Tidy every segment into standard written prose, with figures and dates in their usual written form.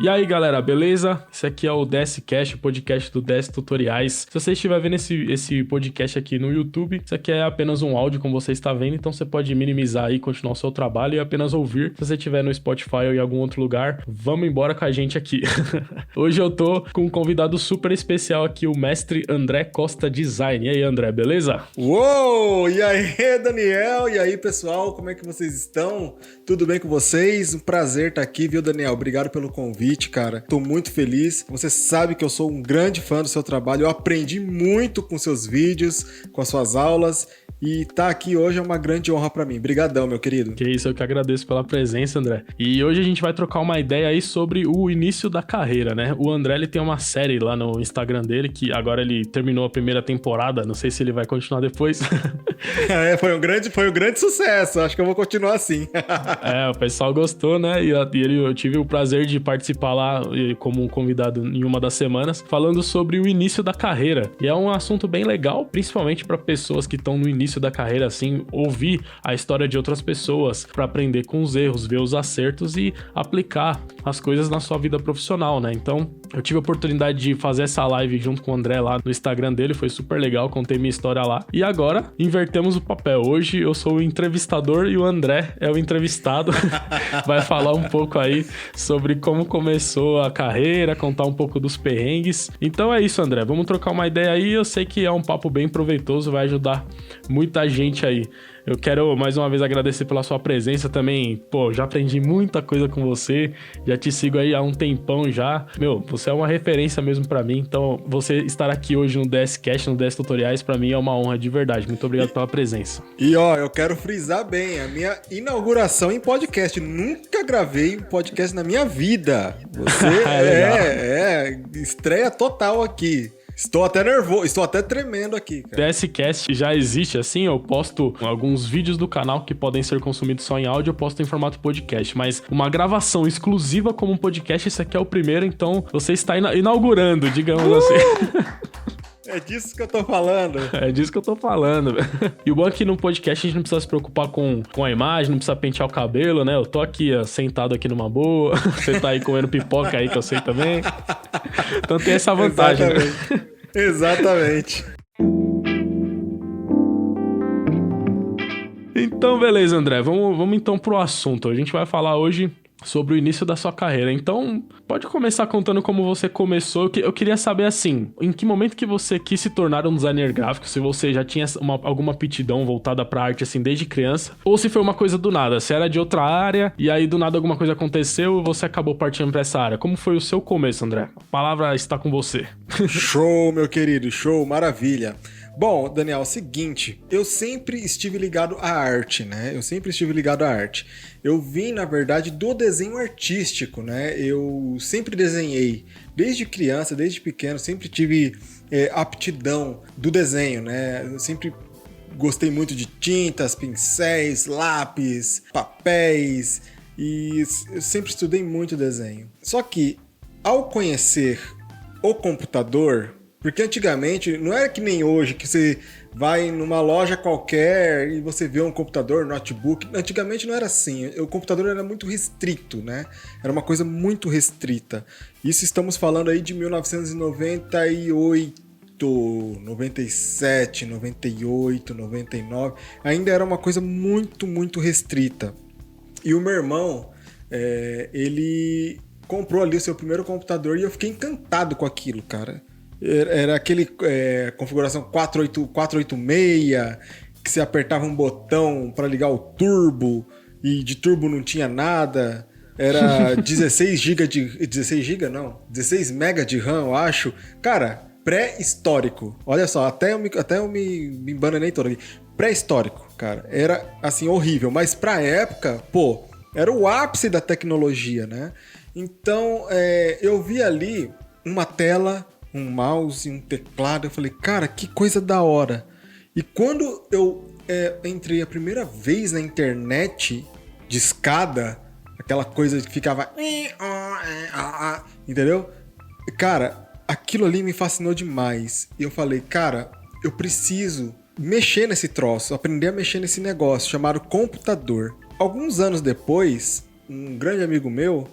E aí, galera, beleza? Esse aqui é o DSCast, o podcast do DS Tutoriais. Se você estiver vendo esse podcast aqui no YouTube, isso aqui é apenas um áudio, como você está vendo, então você pode minimizar aí, continuar o seu trabalho e apenas ouvir. Se você estiver no Spotify ou em algum outro lugar, vamos embora com a gente aqui. Hoje eu tô com um convidado super especial aqui, o mestre André Costa Design. E aí, André, beleza? Uou! E aí, Daniel? E aí, pessoal? Como é que vocês estão? Tudo bem com vocês? Um prazer estar aqui, viu, Daniel? Obrigado pelo convite, cara. Tô muito feliz. Você sabe que eu sou um grande fã do seu trabalho. Eu aprendi muito com seus vídeos, com as suas aulas. E tá aqui hoje é uma grande honra pra mim. Brigadão, meu querido. Que isso, eu que agradeço pela presença, André. E hoje a gente vai trocar uma ideia aí sobre o início da carreira, né? O André, ele tem uma série lá no Instagram dele, que agora ele terminou a primeira temporada, não sei se ele vai continuar depois. Foi um grande sucesso. Acho que eu vou continuar assim. O pessoal gostou, né? E eu tive o prazer de participar lá como um convidado em uma das semanas, falando sobre o início da carreira. E é um assunto bem legal, principalmente para pessoas que estão no início da carreira, assim, ouvir a história de outras pessoas para aprender com os erros, ver os acertos e aplicar as coisas na sua vida profissional, né? Então, eu tive a oportunidade de fazer essa live junto com o André lá no Instagram dele, foi super legal, contei minha história lá. E agora, invertemos o papel. Hoje eu sou o entrevistador e o André é o entrevistado. Vai falar um pouco aí sobre como começou a carreira, contar um pouco dos perrengues. Então é isso, André, vamos trocar uma ideia aí. Eu sei que é um papo bem proveitoso, vai ajudar muita gente aí. Eu quero mais uma vez agradecer pela sua presença também. Pô, já aprendi muita coisa com você, já te sigo aí há um tempão já. Meu, você é uma referência mesmo pra mim, então você estar aqui hoje no DSCast, no DS Tutoriais, pra mim é uma honra de verdade. Muito obrigado pela presença. E ó, eu quero frisar bem, a minha inauguração em podcast. Nunca gravei um podcast na minha vida. Você estreia total aqui. Estou até nervoso, estou até tremendo aqui, cara. DSCast já existe, assim, eu posto alguns vídeos do canal que podem ser consumidos só em áudio, eu posto em formato podcast, mas uma gravação exclusiva como um podcast, esse aqui é o primeiro, então você está inaugurando, digamos assim. É disso que eu tô falando. É disso que eu tô falando. E o bom é que no podcast a gente não precisa se preocupar com a imagem, não precisa pentear o cabelo, né? Eu tô aqui, ó, sentado aqui numa boa. Você tá aí comendo pipoca aí, que eu sei também. Então tem essa vantagem, exatamente, né? Exatamente. Então, beleza, André. Vamos então pro assunto. A gente vai falar hoje sobre o início da sua carreira. Então, pode começar contando como você começou. Eu queria saber, assim, em que momento que você quis se tornar um designer gráfico, se você já tinha alguma aptidão voltada pra arte, assim, desde criança, ou se foi uma coisa do nada, se era de outra área, e aí do nada alguma coisa aconteceu e você acabou partindo pra essa área. Como foi o seu começo, André? A palavra está com você. Show, meu querido, show, maravilha. Bom, Daniel, é o seguinte, eu sempre estive ligado à arte, né? Eu vim, na verdade, do desenho artístico, né? Eu sempre desenhei, desde criança, desde pequeno, sempre tive aptidão do desenho, né? Eu sempre gostei muito de tintas, pincéis, lápis, papéis, e eu sempre estudei muito desenho. Só que, ao conhecer o computador, porque antigamente, não era que nem hoje, que você vai numa loja qualquer e você vê um computador, notebook. Antigamente não era assim, o computador era muito restrito, né? Era uma coisa muito restrita. Isso estamos falando aí de 1998, 97, 98, 99. Ainda era uma coisa muito, muito restrita. E o meu irmão, ele comprou ali o seu primeiro computador e eu fiquei encantado com aquilo, cara. Era aquele configuração 486, que você apertava um botão para ligar o turbo, e de turbo não tinha nada. Era 16 MB de RAM, eu acho. Cara, pré-histórico. Olha só, até eu me embananei todo aqui. Pré-histórico, cara. Era, assim, horrível. Mas pra época, pô, era o ápice da tecnologia, né? Então, eu vi ali uma tela, um mouse, um teclado, eu falei, cara, que coisa da hora. E quando eu entrei a primeira vez na internet de escada, aquela coisa que ficava, entendeu? Cara, aquilo ali me fascinou demais. E eu falei, cara, eu preciso mexer nesse troço, aprender a mexer nesse negócio chamado computador. Alguns anos depois, um grande amigo meu,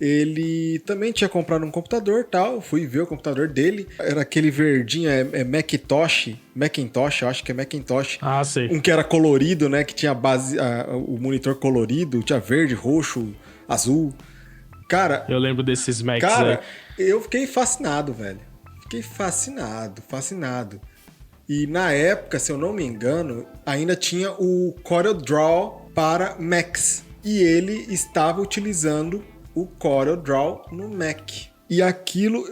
ele também tinha comprado um computador e tal. Fui ver o computador dele. Era aquele verdinho, Macintosh, eu acho que é Macintosh. Ah, sei. Um que era colorido, né? Que tinha o monitor colorido, tinha verde, roxo, azul. Cara... Eu lembro desses Macs Cara, aí. eu fiquei fascinado, velho. Fiquei fascinado. E na época, se eu não me engano, ainda tinha o CorelDRAW para Macs. E ele estava utilizando o CorelDRAW no Mac. E aquilo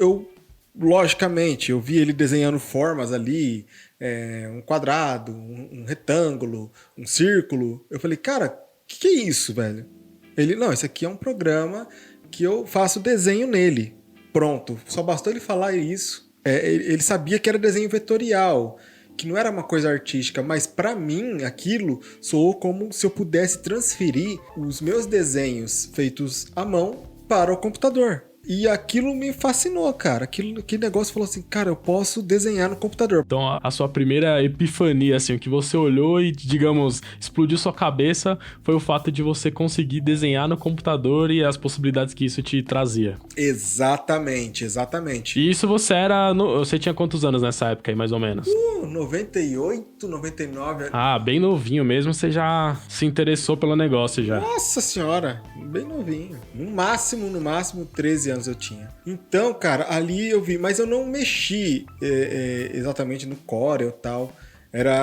logicamente, eu vi ele desenhando formas ali, um quadrado, um retângulo, um círculo. Eu falei, cara, o que é isso, velho? Ele, não, isso aqui é um programa que eu faço desenho nele. Pronto, só bastou ele falar isso. Ele sabia que era desenho vetorial, que não era uma coisa artística, mas pra mim aquilo soou como se eu pudesse transferir os meus desenhos feitos à mão para o computador. E aquilo me fascinou, cara. Aquele negócio falou assim, cara, eu posso desenhar no computador. Então, a sua primeira epifania, assim, o que você olhou e, digamos, explodiu sua cabeça foi o fato de você conseguir desenhar no computador e as possibilidades que isso te trazia. Exatamente. E isso você tinha quantos anos nessa época aí, mais ou menos? 98, 99. Ah, bem novinho mesmo, você já se interessou pelo negócio já. Nossa senhora, bem novinho. No máximo, 13 anos eu tinha. Então, cara, ali eu vi, mas eu não mexi exatamente no Corel e tal.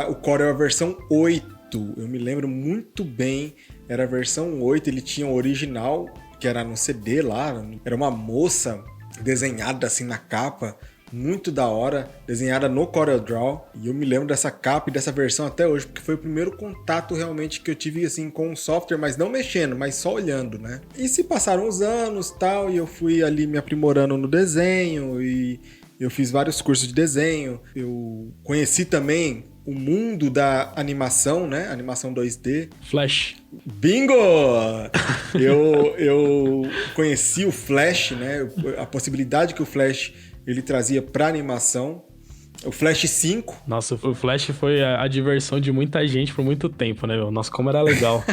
O Corel a versão 8, eu me lembro muito bem, era a versão 8, ele tinha o original, que era no CD lá, era uma moça desenhada assim na capa, muito da hora, desenhada no CorelDRAW, e eu me lembro dessa capa e dessa versão até hoje, porque foi o primeiro contato realmente que eu tive assim com o software, mas não mexendo, mas só olhando, né? E se passaram os anos tal, e eu fui ali me aprimorando no desenho, e eu fiz vários cursos de desenho, eu conheci também o mundo da animação, né? Animação 2D. Flash. Bingo! Eu conheci o Flash, né? A possibilidade que o Flash ele trazia para animação. O Flash 5. Nossa, o Flash foi a diversão de muita gente por muito tempo, né, meu? Nossa, como era legal.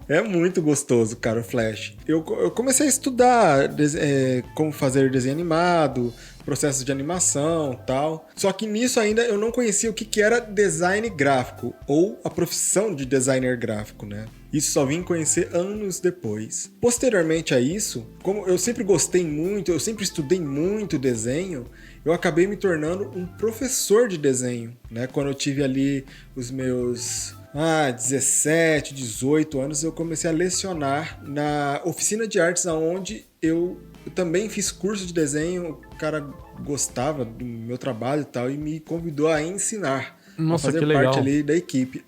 É muito gostoso, cara, o Flash. Eu comecei a estudar como fazer desenho animado, processos de animação e tal. Só que nisso ainda eu não conhecia o que era design gráfico, ou a profissão de designer gráfico, né? Isso só vim conhecer anos depois. Posteriormente a isso, como eu sempre gostei muito, eu sempre estudei muito desenho, eu acabei me tornando um professor de desenho, né? Quando eu tive ali os meus 17, 18 anos, eu comecei a lecionar na oficina de artes, onde eu também fiz curso de desenho. O cara gostava do meu trabalho e tal, e me convidou a ensinar. Nossa, a fazer que legal. parte ali da equipe.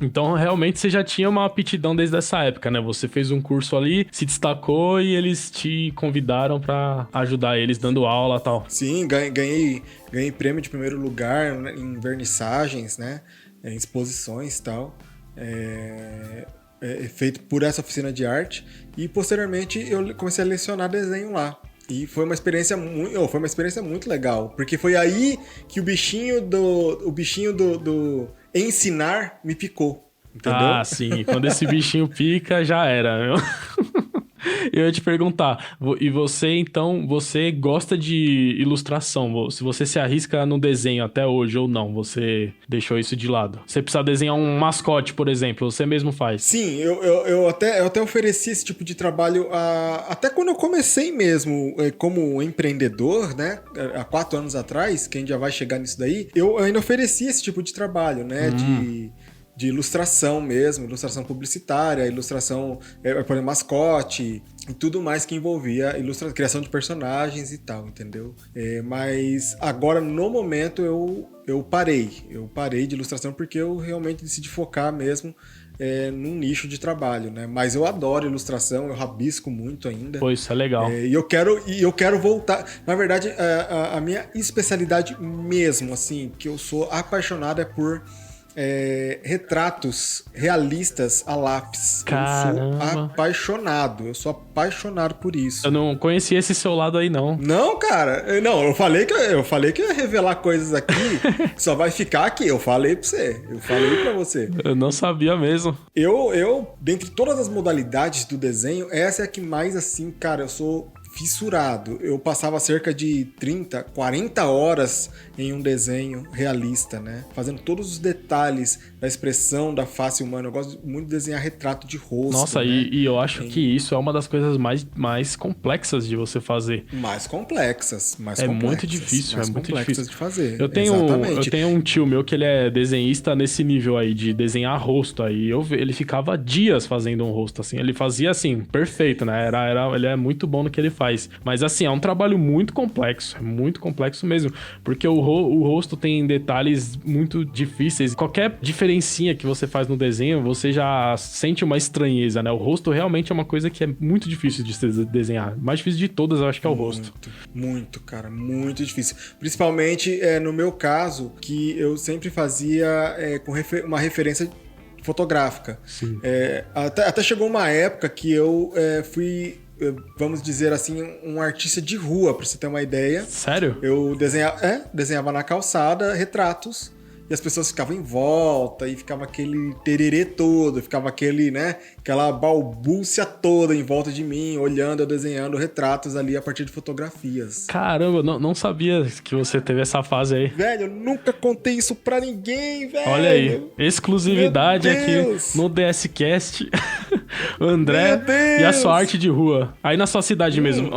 Então, realmente, você já tinha uma aptidão desde essa época, né? Você fez um curso ali, se destacou e eles te convidaram pra ajudar eles dando aula e tal. Sim, ganhei prêmio de primeiro lugar em vernissagens, né? Em exposições e tal. Feito por essa oficina de arte. E, posteriormente, eu comecei a lecionar desenho lá. E foi uma experiência muito legal, porque foi aí que o bichinho do ensinar me picou, entendeu? Ah, sim. Quando esse bichinho pica, já era, meu. Eu ia te perguntar, e você, então, você gosta de ilustração? Se você se arrisca no desenho até hoje ou não, você deixou isso de lado? Você precisa desenhar um mascote, por exemplo, você mesmo faz? Sim, eu até ofereci esse tipo de trabalho até quando eu comecei mesmo como empreendedor, né? Há 4 anos atrás, que a gente já vai chegar nisso daí, eu ainda ofereci esse tipo de trabalho, né? De ilustração mesmo, ilustração publicitária, ilustração, por exemplo, mascote e tudo mais que envolvia criação de personagens e tal, entendeu? Mas agora, no momento, eu parei de ilustração porque eu realmente decidi focar mesmo num nicho de trabalho, né? Mas eu adoro ilustração, eu rabisco muito ainda. Pô, isso é legal. E eu quero voltar. Na verdade, a minha especialidade mesmo, assim, que eu sou apaixonado é por retratos realistas a lápis. Caramba. Eu sou apaixonado por isso. Eu não conhecia esse seu lado aí, não. Não, cara. Não, eu falei que eu ia revelar coisas aqui que só vai ficar aqui. Eu falei pra você. Eu falei pra você. Eu não sabia mesmo. Dentre todas as modalidades do desenho, essa é a que mais, assim, cara, eu sou fissurado. Eu passava cerca de 30, 40 horas em um desenho realista, né? Fazendo todos os detalhes da expressão da face humana. Eu gosto muito de desenhar retrato de rosto. Nossa, né? e eu acho que isso é uma das coisas mais complexas de você fazer. Mais complexas. Muito difícil, mais complexas de fazer. Eu tenho um tio meu que ele é desenhista nesse nível aí, de desenhar rosto. Aí ele ficava dias fazendo um rosto, assim. Ele fazia, assim, perfeito, né? Ele é muito bom no que ele faz. Mas, assim, é um trabalho muito complexo mesmo. Porque o rosto tem detalhes muito difíceis. Qualquer diferencinha que você faz no desenho, você já sente uma estranheza, né? O rosto realmente é uma coisa que é muito difícil de se desenhar. O mais difícil de todas, eu acho que é o rosto. Muito, cara, muito difícil. Principalmente no meu caso, que eu sempre fazia com uma referência fotográfica. Sim. Até chegou uma época que eu fui, vamos dizer assim, um artista de rua, pra você ter uma ideia. Sério? Eu desenhava na calçada retratos. E as pessoas ficavam em volta, e ficava aquele tererê todo, ficava aquela balbúcia toda em volta de mim, olhando, eu desenhando retratos ali a partir de fotografias. Caramba, não sabia que você teve essa fase aí. Velho, eu nunca contei isso pra ninguém, velho. Olha aí, exclusividade aqui no DSCast. O André e a sua arte de rua. Aí na sua cidade mesmo.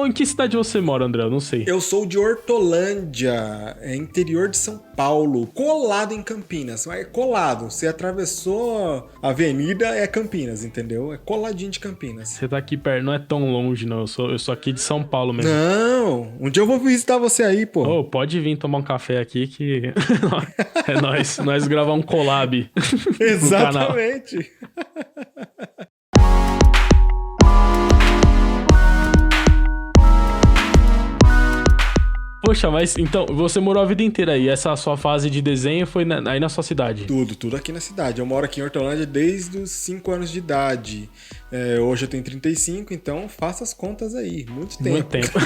Em que cidade você mora, André? Eu não sei. Eu sou de Hortolândia, interior de São Paulo, colado em Campinas. É colado. Você atravessou a avenida, é Campinas, entendeu? É coladinho de Campinas. Você tá aqui perto, não é tão longe, não. Eu sou aqui de São Paulo mesmo. Não, um dia eu vou visitar você aí, pô. Pode vir tomar um café aqui que é nós gravar um collab. Exatamente. Poxa, mas então, você morou a vida inteira aí. Essa sua fase de desenho foi aí na sua cidade? Tudo aqui na cidade. Eu moro aqui em Hortolândia desde os 5 anos de idade. Hoje eu tenho 35, então faça as contas aí. Muito tempo.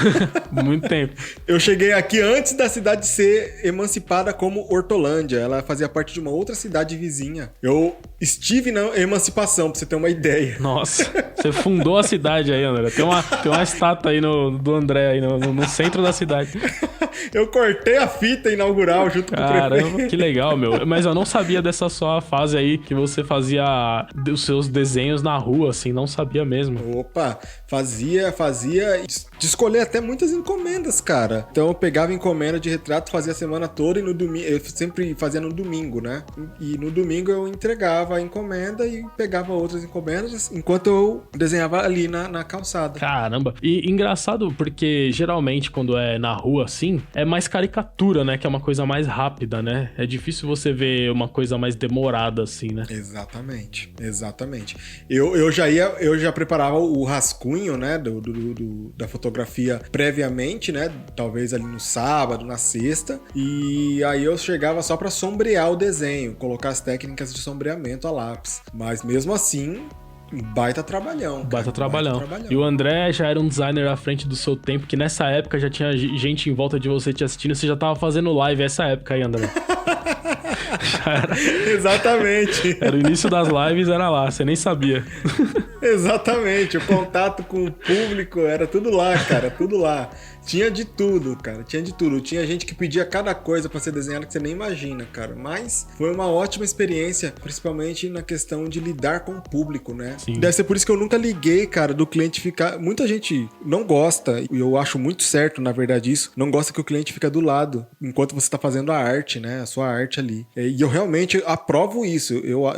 Muito tempo. Eu cheguei aqui antes da cidade ser emancipada como Hortolândia. Ela fazia parte de uma outra cidade vizinha. Eu estive na emancipação, pra você ter uma ideia. Nossa, você fundou a cidade aí, André. Tem uma estátua aí do André aí no centro da cidade. Eu cortei a fita inaugural junto com o prefeito. Caramba, que legal, meu. Mas eu não sabia dessa sua fase aí, que você fazia os seus desenhos na rua, assim, não sabia mesmo. Opa, fazia de escolher até muitas encomendas, cara. Então eu pegava encomenda de retrato, fazia a semana toda e no domingo, eu sempre fazia no domingo, né? E no domingo eu entregava a encomenda e pegava outras encomendas enquanto eu desenhava ali na calçada. Caramba, e engraçado porque geralmente quando é na rua assim, é mais caricatura, né? Que é uma coisa mais rápida, né? É difícil você ver uma coisa mais demorada assim, né? Exatamente. Eu já preparava o rascunho, né? Da fotografia previamente, né? Talvez ali no sábado, na sexta. E aí eu chegava só pra sombrear o desenho, colocar as técnicas de sombreamento a lápis. Mas mesmo assim, baita trabalhão. Baita trabalhão. E o André já era um designer à frente do seu tempo, que nessa época já tinha gente em volta de você te assistindo, você já tava fazendo live essa época aí, André. Exatamente. Era o início das lives, era lá, você nem sabia. Exatamente, o contato com o público era tudo lá, cara, tudo lá. Tinha de tudo, cara, tinha de tudo. Tinha gente que pedia cada coisa pra ser desenhada que você nem imagina, cara. Mas foi uma ótima experiência, principalmente na questão de lidar com o público, né? Sim. Deve ser por isso que eu nunca liguei, cara, do cliente ficar... Muita gente não gosta, e eu acho muito certo, na verdade, isso. Não gosta que o cliente fica do lado, enquanto você tá fazendo a arte, né? A sua arte ali. E eu realmente aprovo isso. Eu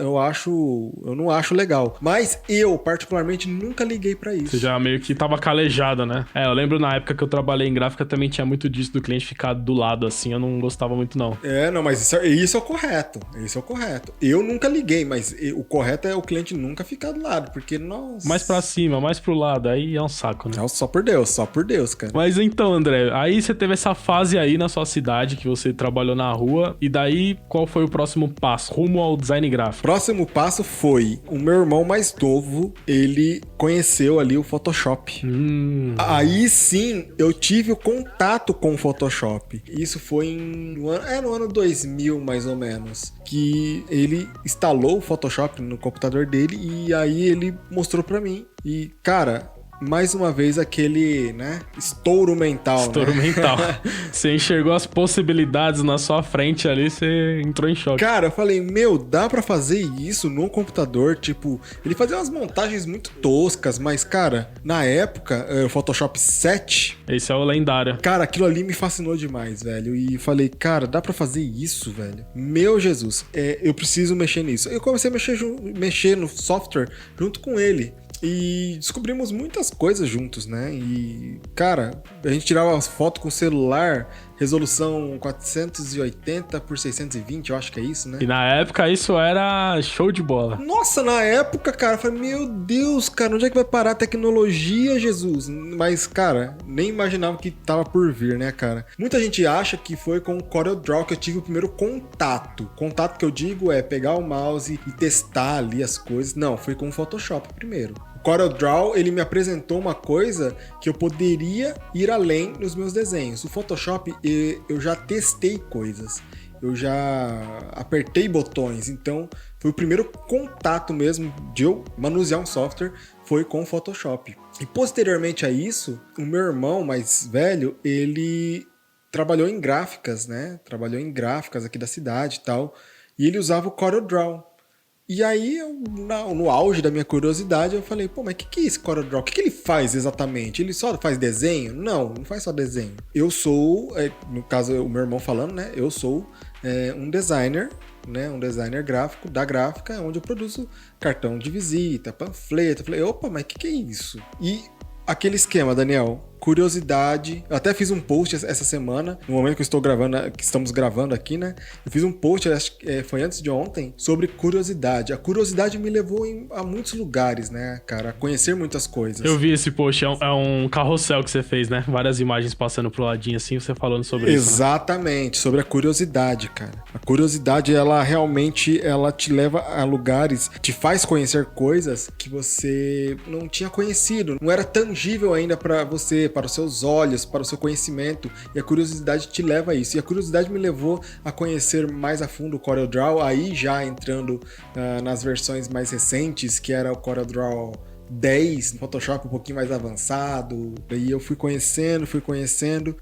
não acho legal. Mas eu, particularmente, nunca liguei pra isso. Você já meio que tava calejada, né? Eu lembro na época que eu trabalhava trabalhei em gráfica também tinha muito disso do cliente ficar do lado, assim, eu não gostava muito, não. Não, mas isso é o correto. Isso é o correto. Eu nunca liguei, mas o correto é o cliente nunca ficar do lado, porque, nossa... Mais pra cima, mais pro lado, aí é um saco, né? Não, só por Deus, cara. Mas então, André, aí você teve essa fase aí na sua cidade, que você trabalhou na rua, e daí qual foi o próximo passo, rumo ao design gráfico? Próximo passo foi, o meu irmão mais novo, ele conheceu ali o Photoshop. Aí sim, eu tive o contato com o Photoshop. Isso foi no ano 2000, mais ou menos, que ele instalou o Photoshop no computador dele e aí ele mostrou pra mim. E, cara... Mais uma vez aquele, né, estouro mental, Estouro né? mental. Você enxergou as possibilidades na sua frente ali, você entrou em choque. Cara, eu falei, dá pra fazer isso no computador? Tipo, ele fazia umas montagens muito toscas, mas, cara, na época, o Photoshop 7... Esse é o lendário. Cara, aquilo ali me fascinou demais, velho. E falei, cara, dá pra fazer isso, velho? Meu Jesus, eu preciso mexer nisso. Eu comecei a mexer no software junto com ele. E descobrimos muitas coisas juntos, né? E, cara, a gente tirava as fotos com o celular, resolução 480 por 620, eu acho que é isso, né? E na época isso era show de bola. Nossa, na época, cara, eu falei, meu Deus, cara, onde é que vai parar a tecnologia, Jesus? Mas, cara, nem imaginava que tava por vir, né, cara? Muita gente acha que foi com o CorelDRAW que eu tive o primeiro contato. Contato que eu digo é pegar o mouse e testar ali as coisas. Não, foi com o Photoshop primeiro. O CorelDRAW, ele me apresentou uma coisa que eu poderia ir além nos meus desenhos. O Photoshop, eu já testei coisas. Eu já apertei botões, então foi o primeiro contato mesmo de eu manusear um software, foi com o Photoshop. E posteriormente a isso, o meu irmão mais velho, ele trabalhou em gráficas, né? Trabalhou em gráficas aqui da cidade e tal, e ele usava o CorelDRAW. E aí, no auge da minha curiosidade, eu falei, pô, mas o que é esse CorelDRAW? O que ele faz exatamente? Ele só faz desenho? Não faz só desenho. Eu sou, no caso, o meu irmão falando, né? Eu sou um designer, né? Um designer gráfico da gráfica, onde eu produzo cartão de visita, panfleto. Eu falei, opa, mas o que é isso? E aquele esquema, Daniel, curiosidade. Eu até fiz um post essa semana, no momento que estamos gravando aqui, né? Eu fiz um post, acho que foi antes de ontem, sobre curiosidade. A curiosidade me levou a muitos lugares, né, cara? A conhecer muitas coisas. Eu vi esse post, é um carrossel que você fez, né? Várias imagens passando pro ladinho assim, você falando sobre isso. Exatamente, né? Sobre a curiosidade, cara. A curiosidade, ela realmente, ela te leva a lugares, te faz conhecer coisas que você não tinha conhecido. Não era tangível ainda pra você, para os seus olhos, para o seu conhecimento, e a curiosidade te leva a isso. E a curiosidade me levou a conhecer mais a fundo o CorelDRAW, aí já entrando nas versões mais recentes, que era o CorelDRAW 10, Photoshop um pouquinho mais avançado, e eu fui conhecendo,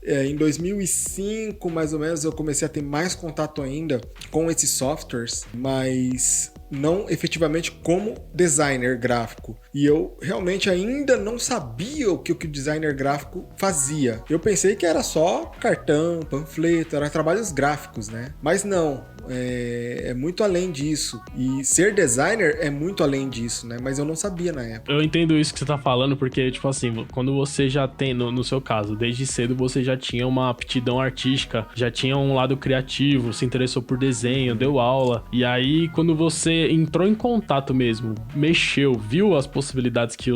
em 2005 mais ou menos eu comecei a ter mais contato ainda com esses softwares, mas não efetivamente como designer gráfico, e eu realmente ainda não sabia o que o designer gráfico fazia. Eu pensei que era só cartão, panfleto, era trabalhos gráficos, né? Mas não, é muito além disso, e ser designer é muito além disso, né? Mas eu não sabia na época. Eu entendo isso que você tá falando, porque, tipo assim, quando você já tem, no seu caso, desde cedo você já tinha uma aptidão artística, já tinha um lado criativo, se interessou por desenho, deu aula, e aí quando você entrou em contato mesmo, mexeu, viu as possibilidades que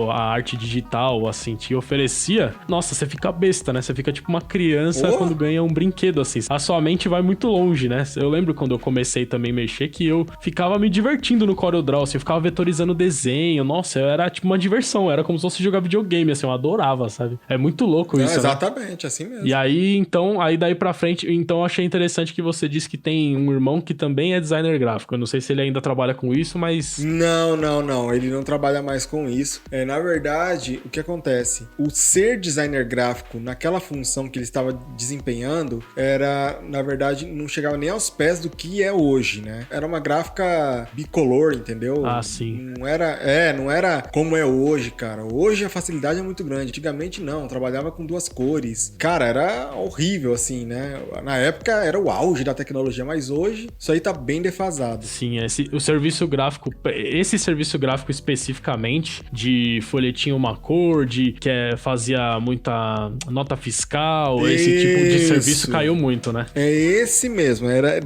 a arte digital, assim, te oferecia, nossa, você fica besta, né? Você fica tipo uma criança quando ganha um brinquedo, assim. A sua mente vai muito longe, né? Eu lembro quando eu comecei também a mexer que eu ficava me divertindo no CorelDRAW, assim, eu ficava vetorizando desenho, nossa, era tipo uma diversão, era como se fosse jogar videogame, assim, eu adorava, sabe? É muito louco isso, exatamente, né? Assim mesmo. E aí, então, daí pra frente, então eu achei interessante que você disse que tem um irmão que também é designer gráfico. Eu não sei se ele ainda trabalha com isso, mas... Não, ele não trabalha mais com isso. Na verdade, o que acontece? O ser designer gráfico naquela função que ele estava desempenhando era, na verdade, não chegava nem aos pés pés do que é hoje, né? Era uma gráfica bicolor, entendeu? Ah, sim. Não era como é hoje, cara. Hoje a facilidade é muito grande. Antigamente não, trabalhava com 2 cores. Cara, era horrível, assim, né? Na época era o auge da tecnologia, mas hoje isso aí tá bem defasado. Sim, esse serviço gráfico especificamente, de folhetinho uma cor, fazia muita nota fiscal, esse tipo de serviço caiu muito, né? É esse mesmo, era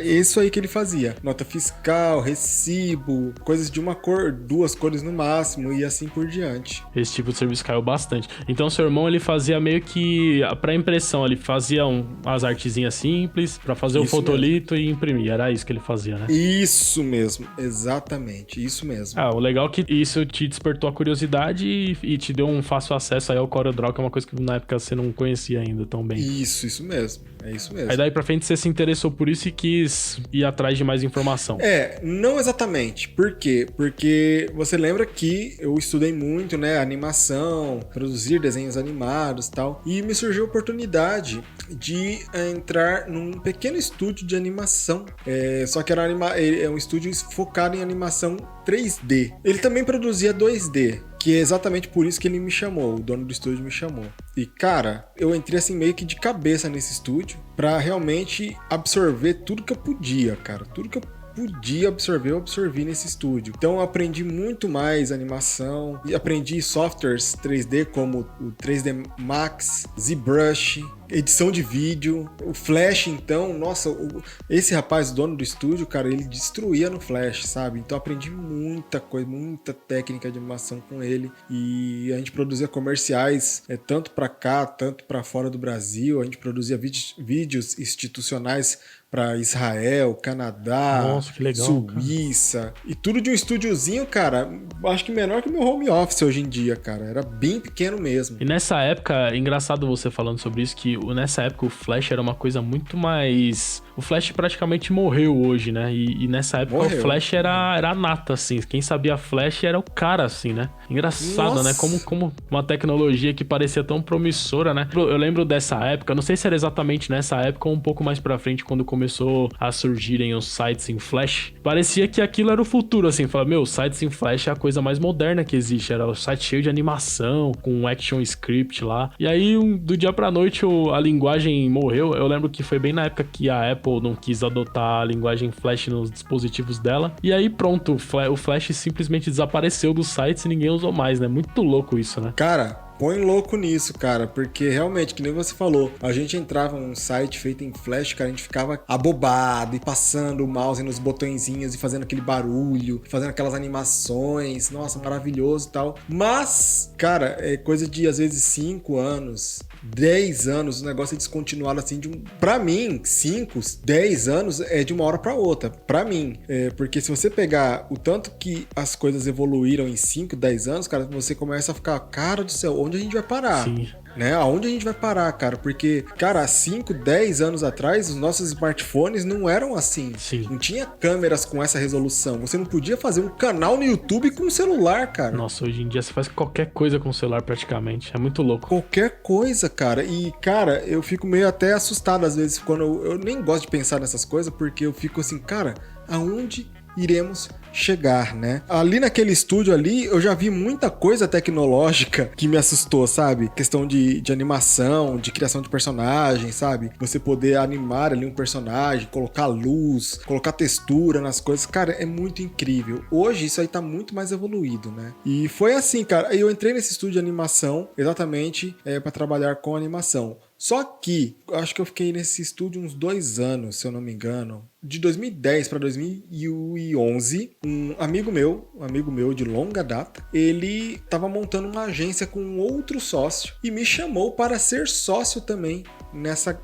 isso aí que ele fazia. Nota fiscal, recibo, coisas de uma cor, 2 cores no máximo e assim por diante. Esse tipo de serviço caiu bastante. Então, seu irmão, ele fazia meio que pra impressão, ele fazia as artezinhas simples pra fazer o fotolito e imprimir. Era isso que ele fazia, né? Isso mesmo, exatamente, isso mesmo. O legal é que isso te despertou a curiosidade e te deu um fácil acesso aí ao CorelDRAW, que é uma coisa que na época você não conhecia ainda tão bem. Isso mesmo, é isso mesmo. Aí daí pra frente você se interessou por isso e quis ir atrás de mais informação. Não exatamente. Por quê? Porque você lembra que eu estudei muito, né, animação, produzir desenhos animados e tal, e me surgiu a oportunidade de entrar num pequeno estúdio de animação. Só que era um estúdio focado em animação 3D. Ele também produzia 2D, que é exatamente por isso que ele me chamou, o dono do estúdio me chamou. E, cara, eu entrei assim meio que de cabeça nesse estúdio pra realmente absorver tudo que eu podia, cara. Tudo que eu podia absorver, eu absorvi nesse estúdio. Então eu aprendi muito mais animação, e aprendi softwares 3D como o 3D Max, ZBrush, edição de vídeo, o Flash. Então, nossa, esse rapaz, o dono do estúdio, cara, ele destruía no Flash, sabe? Então eu aprendi muita coisa, muita técnica de animação com ele, e a gente produzia comerciais tanto para cá, tanto para fora do Brasil. A gente produzia vídeos institucionais para Israel, Canadá, nossa, que legal, Suíça, cara. E tudo de um estúdiozinho, cara, acho que menor que o meu home office hoje em dia, cara. Era bem pequeno mesmo. E nessa época, engraçado você falando sobre isso, que nessa época o Flash era uma coisa muito mais... O Flash praticamente morreu hoje, né? E nessa época o Flash era a nata, assim. Quem sabia Flash era o cara, assim, né? Engraçado, nossa, né? Como uma tecnologia que parecia tão promissora, né? Eu lembro dessa época, não sei se era exatamente nessa época ou um pouco mais pra frente, quando começou a surgirem os sites em Flash. Parecia que aquilo era o futuro, assim. Falava, meu, sites em Flash é a coisa mais moderna que existe. Era o site cheio de animação, com action script lá. E aí, do dia pra noite, a linguagem morreu. Eu lembro que foi bem na época que a Apple não quis adotar a linguagem Flash nos dispositivos dela. E aí, pronto, o Flash simplesmente desapareceu dos sites e ninguém usou mais, né? Muito louco isso, né? Cara, põe louco nisso, cara, porque realmente, que nem você falou, a gente entrava num site feito em Flash, cara, a gente ficava abobado e passando o mouse nos botõezinhos e fazendo aquele barulho, fazendo aquelas animações, nossa, maravilhoso e tal. Mas, cara, é coisa de, às vezes, 5 anos, 10 anos, o negócio é descontinuado assim, pra mim, 5, 10 anos é de uma hora pra outra, pra mim. Porque se você pegar o tanto que as coisas evoluíram em 5, 10 anos, cara, você começa a ficar, cara do céu, onde a gente vai parar? Sim. Né? Aonde a gente vai parar, cara? Porque, cara, há 5, 10 anos atrás, os nossos smartphones não eram assim. Sim. Não tinha câmeras com essa resolução. Você não podia fazer um canal no YouTube com um celular, cara. Nossa, hoje em dia você faz qualquer coisa com o celular praticamente. É muito louco. Qualquer coisa, cara. E, cara, eu fico meio até assustado às vezes quando eu nem gosto de pensar nessas coisas, porque eu fico assim, cara, aonde iremos chegar, né? Ali naquele estúdio ali, eu já vi muita coisa tecnológica que me assustou, sabe? Questão de animação, de criação de personagem, sabe? Você poder animar ali um personagem, colocar luz, colocar textura nas coisas. Cara, é muito incrível. Hoje isso aí tá muito mais evoluído, né? E foi assim, cara. Eu entrei nesse estúdio de animação exatamente para trabalhar com animação. Só que, acho que eu fiquei nesse estúdio uns 2 anos, se eu não me engano. De 2010 para 2011, um amigo meu de longa data, ele estava montando uma agência com outro sócio e me chamou para ser sócio também nessa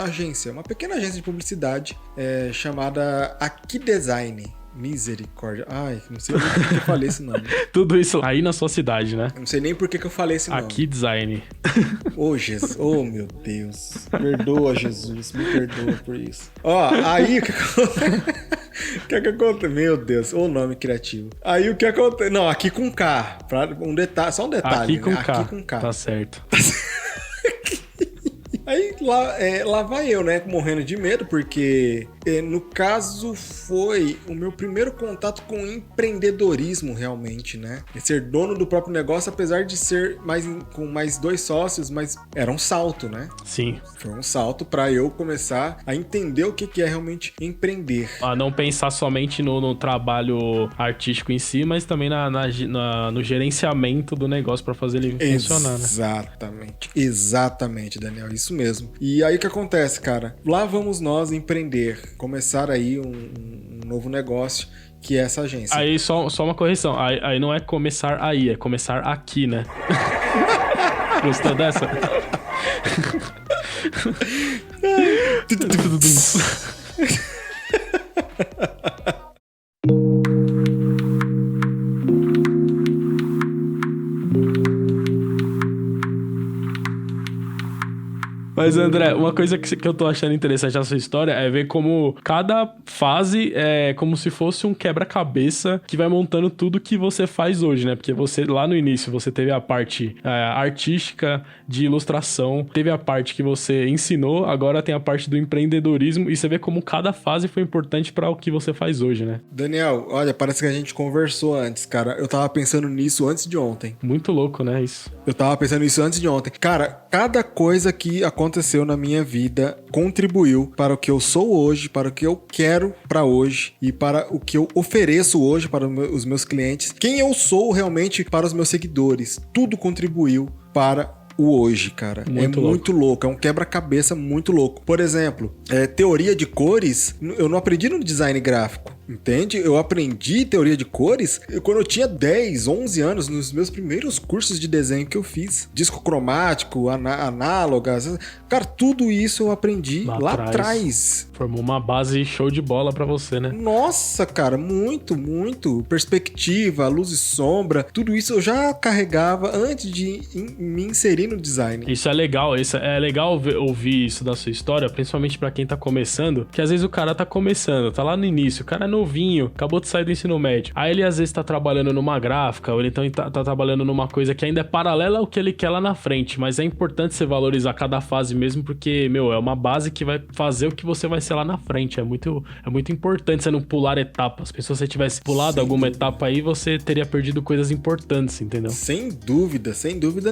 agência. Uma pequena agência de publicidade chamada Aqui Design. Misericórdia. Ai, não sei nem por que eu falei esse nome. Tudo isso aí na sua cidade, né? Não sei nem por que eu falei esse nome. Aqui Design. Ô, Jesus. Oh, meu Deus. Perdoa, Jesus. Me perdoa por isso. Ó, aí o que acontece? Meu Deus. Ô, nome criativo. Aí o que acontece? Não, aqui com K. Só um detalhe. Aqui com né? K. Aqui com K. Tá certo. Aí lá vai eu, né, morrendo de medo, porque no caso foi o meu primeiro contato com empreendedorismo realmente, né? E ser dono do próprio negócio, apesar de ser com mais 2 sócios, mas era um salto, né? Sim. Foi um salto para eu começar a entender o que é realmente empreender. A não pensar somente no trabalho artístico em si, mas também no gerenciamento do negócio para fazer ele funcionar, né? Exatamente, Daniel, isso mesmo. E aí o que acontece, cara? Lá vamos nós empreender, começar aí um novo negócio, que é essa agência. Aí só uma correção, aí não é começar aí, é começar aqui, né? Gostou dessa? Mas, André, uma coisa que eu tô achando interessante nessa história é ver como cada fase é como se fosse um quebra-cabeça que vai montando tudo que você faz hoje, né? Porque você, lá no início, você teve a parte artística, de ilustração, teve a parte que você ensinou, agora tem a parte do empreendedorismo, e você vê como cada fase foi importante para o que você faz hoje, né? Daniel, olha, parece que a gente conversou antes, cara. Eu tava pensando nisso antes de ontem. Muito louco, né, isso? Eu tava pensando nisso antes de ontem. Cara, cada coisa que aconteceu na minha vida contribuiu para o que eu sou hoje, para o que eu quero para hoje e para o que eu ofereço hoje para os meus clientes. Quem eu sou realmente para os meus seguidores. Tudo contribuiu para o hoje, cara. Muito louco. É um quebra-cabeça muito louco. Por exemplo, teoria de cores, eu não aprendi no design gráfico, entende? Eu aprendi teoria de cores quando eu tinha 10, 11 anos, nos meus primeiros cursos de desenho que eu fiz. Disco cromático, análogas, cara, tudo isso eu aprendi lá atrás. Formou uma base show de bola pra você, né? Nossa, cara, muito, muito. Perspectiva, luz e sombra, tudo isso eu já carregava antes de me inserir no design. Isso é legal, ouvir isso da sua história, principalmente pra quem tá começando, que às vezes o cara tá começando, tá lá no início, o cara é novinho, acabou de sair do ensino médio. Aí ele às vezes tá trabalhando numa gráfica, ou ele então tá trabalhando numa coisa que ainda é paralela ao que ele quer lá na frente, mas é importante você valorizar cada fase mesmo, porque, é uma base que vai fazer o que você vai ser lá na frente. É muito importante você não pular etapas. Se você tivesse pulado alguma etapa aí, você teria perdido coisas importantes, entendeu? Sem dúvida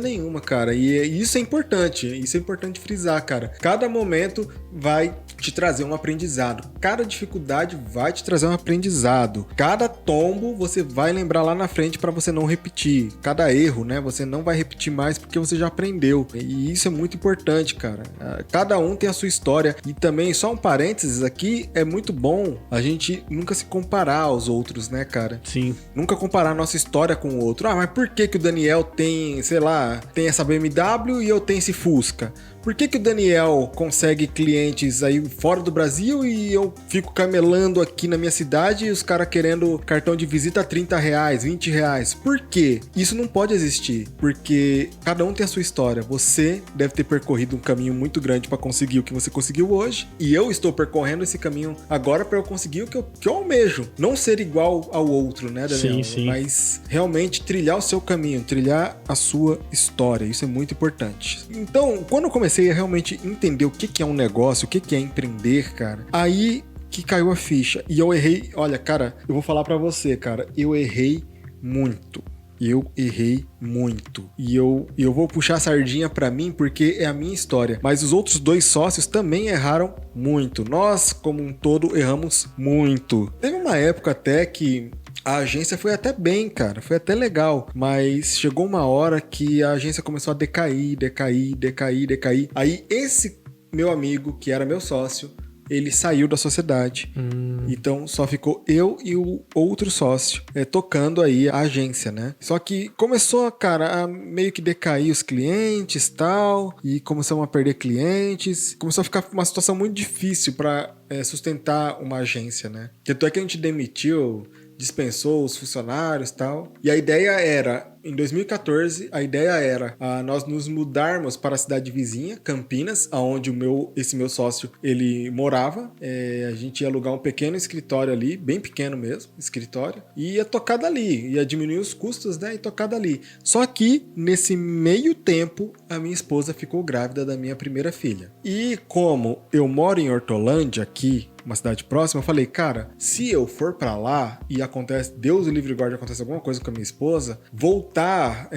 nenhuma, cara. E isso é importante frisar, cara. Cada momento vai te trazer um aprendizado. Cada dificuldade vai te trazer um aprendizado. Cada tombo você vai lembrar lá na frente para você não repetir. Cada erro, né? Você não vai repetir mais porque você já aprendeu. E isso é muito importante, cara. Cada um tem a sua história. E também, só um parênteses aqui, é muito bom a gente nunca se comparar aos outros, né, cara? Sim. Nunca comparar a nossa história com o outro. Mas por que o Daniel tem, sei lá, tem essa BMW e eu tenho esse Fusca? Por que o Daniel consegue clientes aí fora do Brasil e eu fico camelando aqui na minha cidade e os caras querendo cartão de visita R$30, R$20? Por quê? Isso não pode existir, porque cada um tem a sua história. Você deve ter percorrido um caminho muito grande para conseguir o que você conseguiu hoje, e eu estou percorrendo esse caminho agora para eu conseguir o que eu almejo. Não ser igual ao outro, né, Daniel? Sim. Mas realmente trilhar o seu caminho, trilhar a sua história. Isso é muito importante. Então, quando eu comecei a realmente entender o que é um negócio, o que é empreender, cara, aí que caiu a ficha. E eu errei, olha, cara, eu vou falar pra você, cara, eu errei muito. E eu vou puxar a sardinha pra mim porque é a minha história. Mas os outros 2 sócios também erraram muito. Nós, como um todo, erramos muito. Teve uma época até que a agência foi até bem, cara. Foi até legal. Mas chegou uma hora que a agência começou a decair. Aí esse meu amigo, que era meu sócio, ele saiu da sociedade. Então só ficou eu e o outro sócio tocando aí a agência, né? Só que começou, cara, a meio que decair os clientes e tal, e começamos a perder clientes. Começou a ficar uma situação muito difícil para sustentar uma agência, né? Tanto é que a gente dispensou os funcionários e tal. E a ideia era Em 2014, a ideia era nós nos mudarmos para a cidade vizinha, Campinas, onde esse meu sócio, ele morava. A gente ia alugar um pequeno escritório ali, bem pequeno mesmo, escritório, e ia tocar dali, ia diminuir os custos, né, e tocar dali. Só que, nesse meio tempo, a minha esposa ficou grávida da minha primeira filha. E como eu moro em Hortolândia, aqui, uma cidade próxima, eu falei, cara, se eu for pra lá e acontece, Deus o livre e guarde, acontece alguma coisa com a minha esposa, voltar,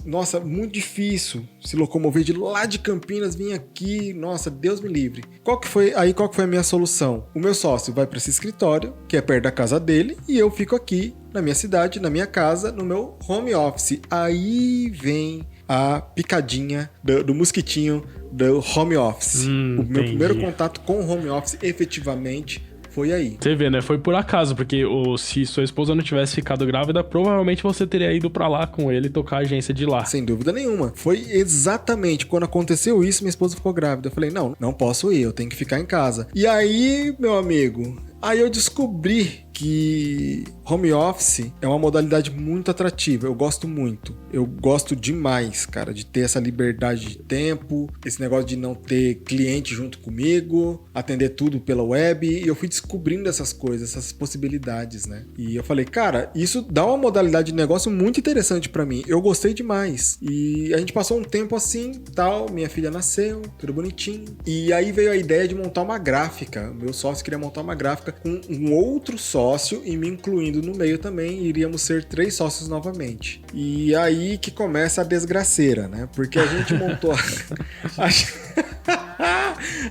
nossa, muito difícil se locomover de lá de Campinas, vir aqui, nossa, Deus me livre. Qual que foi a minha solução? O meu sócio vai pra esse escritório, que é perto da casa dele, e eu fico aqui na minha cidade, na minha casa, no meu home office. Aí vem a picadinha do mosquitinho do home office. O meu primeiro contato com o home office, efetivamente, foi aí. Você vê, né? Foi por acaso, porque se sua esposa não tivesse ficado grávida, provavelmente você teria ido pra lá com ele tocar a agência de lá. Sem dúvida nenhuma. Foi exatamente quando aconteceu isso, minha esposa ficou grávida. Eu falei, não posso ir, eu tenho que ficar em casa. E aí, meu amigo, aí eu descobri que home office é uma modalidade muito atrativa. Eu gosto muito. Eu gosto demais, cara, de ter essa liberdade de tempo, esse negócio de não ter cliente junto comigo, atender tudo pela web. E eu fui descobrindo essas coisas, essas possibilidades, né? E eu falei, cara, isso dá uma modalidade de negócio muito interessante pra mim. Eu gostei demais. E a gente passou um tempo assim, tal, minha filha nasceu, tudo bonitinho. E aí veio a ideia de montar uma gráfica. Meu sócio queria montar uma gráfica com um outro sócio e me incluindo no meio também, iríamos ser 3 sócios novamente. E aí que começa a desgraceira, né? Porque a gente montou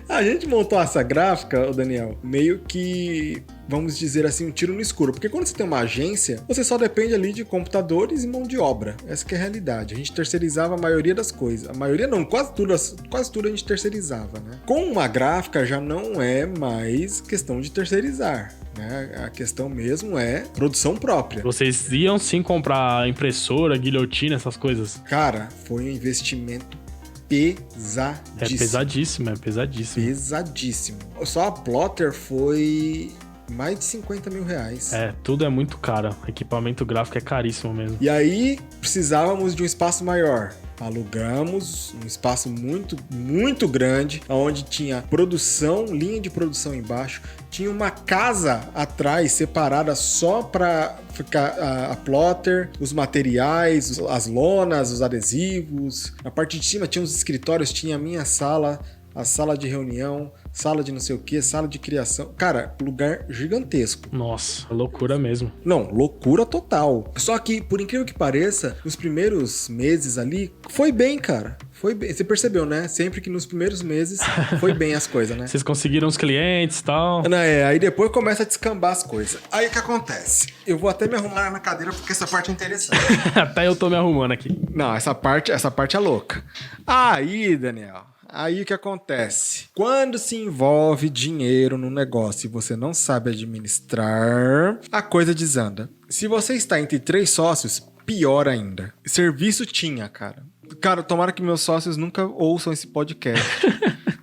a gente montou essa gráfica, o Daniel, meio que, vamos dizer assim, um tiro no escuro. Porque quando você tem uma agência, você só depende ali de computadores e mão de obra. Essa que é a realidade. A gente terceirizava a maioria das coisas. A maioria não, quase tudo a gente terceirizava, né? Com uma gráfica já não é mais questão de terceirizar, né? A questão mesmo é produção própria. Vocês iam sim comprar impressora, guilhotina, essas coisas? Cara, foi um investimento pesadíssimo. É pesadíssimo. Pesadíssimo. Só a plotter foi mais de 50 mil reais. Tudo é muito caro. Equipamento gráfico é caríssimo mesmo. E aí, precisávamos de um espaço maior. Alugamos um espaço muito, muito grande, onde tinha produção, linha de produção embaixo, tinha uma casa atrás separada só para ficar a plotter, os materiais, as lonas, os adesivos. Na parte de cima tinha os escritórios, tinha a minha sala, a sala de reunião, sala de não sei o que, sala de criação. Cara, lugar gigantesco. Nossa, loucura mesmo. Não, loucura total. Só que, por incrível que pareça, nos primeiros meses ali, foi bem, cara. Foi bem. Você percebeu, né? Sempre que nos primeiros meses foi bem as coisas, né? Vocês conseguiram os clientes e tal. Aí depois começa a descambar as coisas. Aí o que acontece? Eu vou até me arrumar na cadeira porque essa parte é interessante. Até eu tô me arrumando aqui. Não, essa parte é louca. Aí, Daniel, aí o que acontece? Quando se envolve dinheiro no negócio e você não sabe administrar, a coisa desanda. Se você está entre 3 sócios, pior ainda. Serviço tinha, cara. Cara, tomara que meus sócios nunca ouçam esse podcast.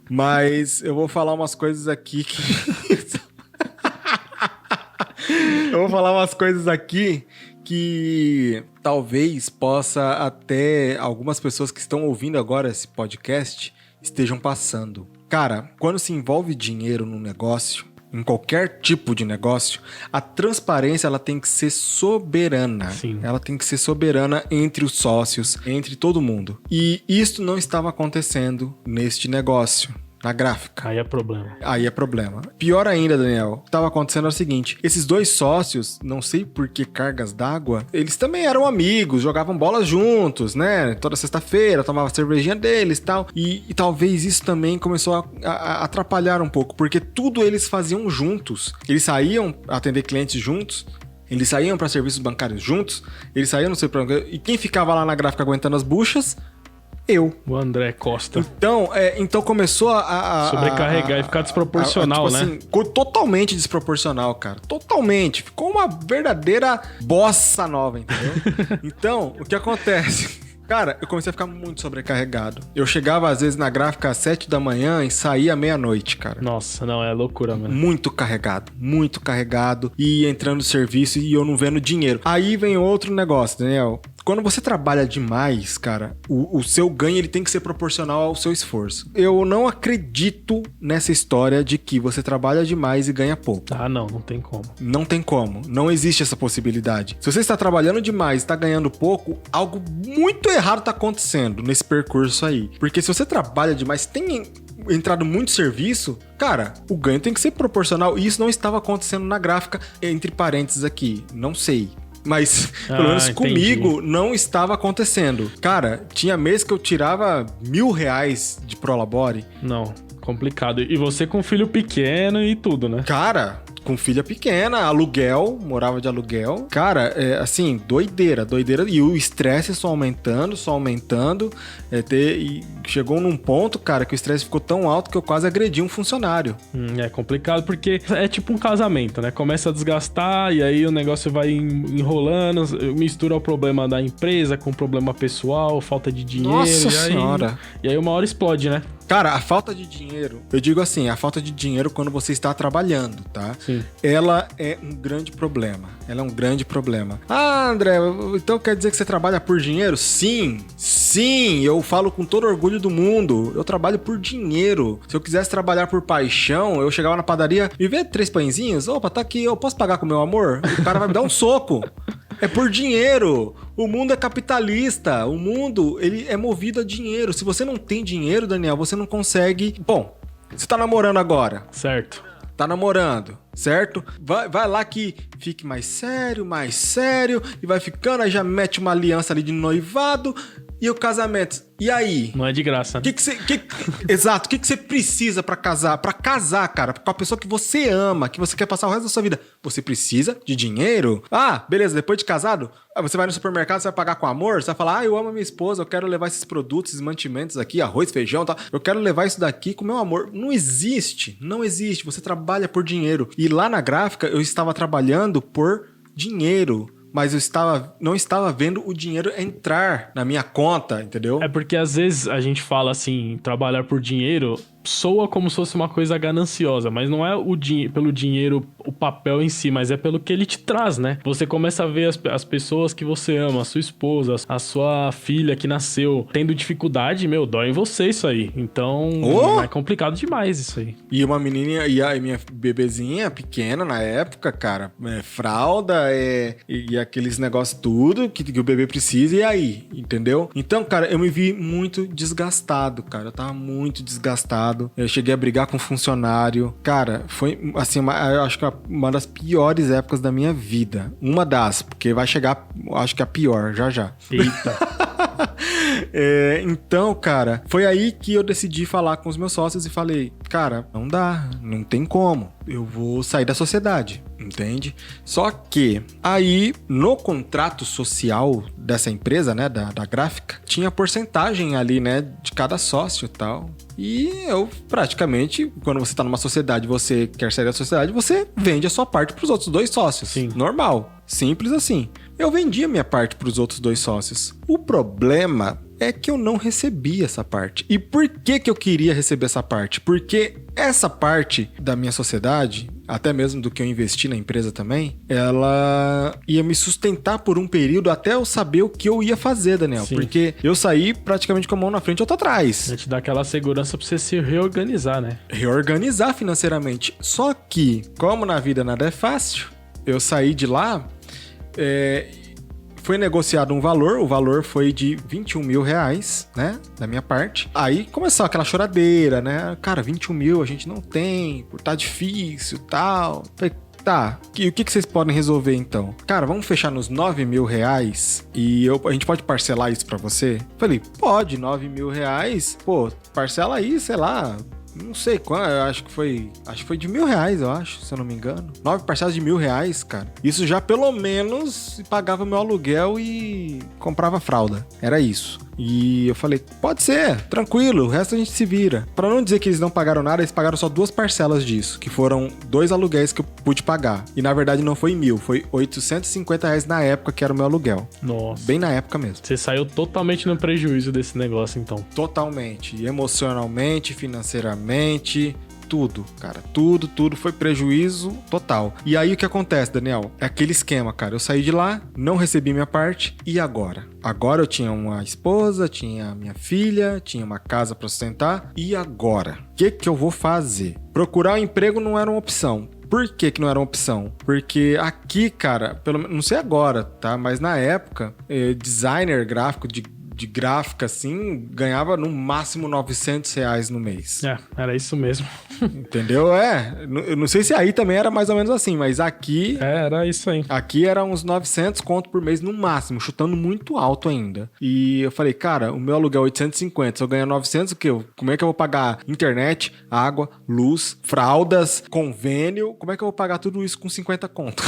Mas eu vou falar umas coisas aqui que... eu vou falar umas coisas aqui que talvez possa até algumas pessoas que estão ouvindo agora esse podcast estejam passando. Cara, quando se envolve dinheiro no negócio, em qualquer tipo de negócio, a transparência ela tem que ser soberana. Sim. Ela tem que ser soberana entre os sócios, entre todo mundo. E isso não estava acontecendo neste negócio. Na gráfica. Aí é problema. Pior ainda, Daniel, o que estava acontecendo é o seguinte, esses 2 sócios, não sei por que cargas d'água, eles também eram amigos, jogavam bola juntos, né? Toda sexta-feira, tomava a cervejinha deles e tal. E talvez isso também começou a atrapalhar um pouco, porque tudo eles faziam juntos. Eles saíam atender clientes juntos, eles saíam para serviços bancários juntos, eles saíam, não sei pra onde, e quem ficava lá na gráfica aguentando as buchas? Eu. O André Costa. Então começou a sobrecarregar e ficar desproporcional, tipo, né? Assim, ficou totalmente desproporcional, cara. Totalmente. Ficou uma verdadeira bossa nova, entendeu? Então, o que acontece? Cara, eu comecei a ficar muito sobrecarregado. Eu chegava, às vezes, na gráfica às 7 da manhã e saía à meia-noite, cara. Nossa, não, é loucura, mano. Muito carregado. E entrando no serviço e eu não vendo dinheiro. Aí vem outro negócio, Daniel. quando você trabalha demais, cara, o seu ganho ele tem que ser proporcional ao seu esforço. Eu não acredito nessa história de que você trabalha demais e ganha pouco. Ah, não tem como. Não tem como. Não existe essa possibilidade. Se você está trabalhando demais e está ganhando pouco, algo muito errado está acontecendo nesse percurso aí. Porque se você trabalha demais, tem entrado muito serviço, cara, o ganho tem que ser proporcional. E isso não estava acontecendo na gráfica, entre parênteses aqui. Não sei. Mas, pelo menos comigo, não estava acontecendo. Cara, tinha mês que eu tirava R$1.000 de Prolabore. Não, complicado. E você com filho pequeno e tudo, né? Cara, com filha pequena, aluguel, morava de aluguel. Cara, assim, doideira. E o estresse só aumentando. E chegou num ponto, cara, que o estresse ficou tão alto que eu quase agredi um funcionário. É complicado porque é tipo um casamento, né? Começa a desgastar e aí o negócio vai enrolando, mistura o problema da empresa com o problema pessoal, falta de dinheiro. Nossa Senhora! E aí uma hora explode, né? Cara, a falta de dinheiro, eu digo assim, a falta de dinheiro quando você está trabalhando, tá? Sim. Ela é um grande problema. Ah, André, então quer dizer que você trabalha por dinheiro? Sim, eu falo com todo orgulho do mundo. Eu trabalho por dinheiro. Se eu quisesse trabalhar por paixão, eu chegava na padaria, me vê 3 pãezinhos? Opa, tá aqui, eu posso pagar com o meu amor? O cara vai me dar um soco. É por dinheiro. O mundo é capitalista. O mundo, ele é movido a dinheiro. Se você não tem dinheiro, Daniel, você não consegue... Bom, você tá namorando agora. Certo. Tá namorando, certo? Vai lá que fique mais sério, e vai ficando, aí já mete uma aliança ali de noivado e o casamento. E aí? Não é de graça, né? Exato. O que você precisa pra casar? Pra casar, cara, com a pessoa que você ama, que você quer passar o resto da sua vida. Você precisa de dinheiro? Ah, beleza, depois de casado, você vai no supermercado, você vai pagar com amor, você vai falar, eu amo a minha esposa, eu quero levar esses produtos, esses mantimentos aqui, arroz, feijão, tá? Eu quero levar isso daqui com meu amor. Não existe. Você trabalha por dinheiro. E lá na gráfica, eu estava trabalhando por dinheiro. Mas eu não estava vendo o dinheiro entrar na minha conta, entendeu? É porque às vezes a gente fala assim, trabalhar por dinheiro soa como se fosse uma coisa gananciosa, mas não é pelo dinheiro, o papel em si, mas é pelo que ele te traz, né? Você começa a ver as pessoas que você ama, a sua esposa, a sua filha que nasceu tendo dificuldade, dói em você isso aí. Então, é complicado demais isso aí. E uma menininha, e a minha bebezinha pequena na época, cara, fralda, e aqueles negócios tudo que o bebê precisa, e aí, entendeu? Então, cara, eu me vi muito desgastado, cara, eu tava muito desgastado. Eu cheguei a brigar com um funcionário. Cara, foi assim, eu acho que uma das piores épocas da minha vida. Uma das, porque vai chegar, acho que a pior, já. Eita. Então, cara, foi aí que eu decidi falar com os meus sócios e falei, cara, não dá, não tem como. Eu vou sair da sociedade, entende? Só que aí, no contrato social dessa empresa, né, da gráfica, tinha porcentagem ali, né, de cada sócio e tal. E eu, praticamente, quando você tá numa sociedade, você quer sair da sociedade, você vende a sua parte pros outros 2 sócios. Sim. Normal. Simples assim. Eu vendi a minha parte pros outros 2 sócios. O problema é que eu não recebi essa parte. E por que eu queria receber essa parte? Porque essa parte da minha sociedade, até mesmo do que eu investi na empresa também, ela ia me sustentar por um período até eu saber o que eu ia fazer, Daniel. Sim. Porque eu saí praticamente com a mão na frente e outra atrás. A gente dá aquela segurança pra você se reorganizar, né? Reorganizar financeiramente. Só que, como na vida nada é fácil, eu saí de lá... Foi negociado um valor, o valor foi de R$21 mil, né, da minha parte. Aí começou aquela choradeira, né, cara, 21 mil a gente não tem, tá difícil e tal. Falei, tá, e o que vocês podem resolver então? Cara, vamos fechar nos R$9 mil e a gente pode parcelar isso pra você? Falei, pode, R$9 mil, pô, parcela aí, sei lá... Não sei quanto, eu acho que foi de R$1.000, eu acho, se eu não me engano. 9 parcelas de R$1.000, cara. Isso já pelo menos pagava meu aluguel e comprava fralda. Era isso. E eu falei, pode ser, tranquilo, o resto a gente se vira. Pra não dizer que eles não pagaram nada, eles pagaram só 2 parcelas disso, que foram 2 aluguéis que eu pude pagar. E na verdade não foi R$1.000, foi R$850 na época que era o meu aluguel. Nossa. Bem na época mesmo. Você saiu totalmente no prejuízo desse negócio, então. Totalmente. Emocionalmente, financeiramente, tudo, cara. Tudo foi prejuízo total. E aí o que acontece, Daniel? É aquele esquema, cara. Eu saí de lá, não recebi minha parte, e agora? Agora eu tinha uma esposa, tinha minha filha, tinha uma casa pra sustentar, e agora? O que eu vou fazer? Procurar um emprego não era uma opção. Por que não era uma opção? Porque aqui, cara, pelo menos, não sei agora, tá? Mas na época, designer gráfico de gráfica, assim, ganhava no máximo R$900 no mês. Era isso mesmo. Entendeu? Eu não sei se aí também era mais ou menos assim, mas aqui... Era isso aí. Aqui era uns 900 conto por mês no máximo, chutando muito alto ainda. E eu falei, cara, o meu aluguel é 850, se eu ganhar 900, o quê? Como é que eu vou pagar internet, água, luz, fraldas, convênio? Como é que eu vou pagar tudo isso com 50 conto?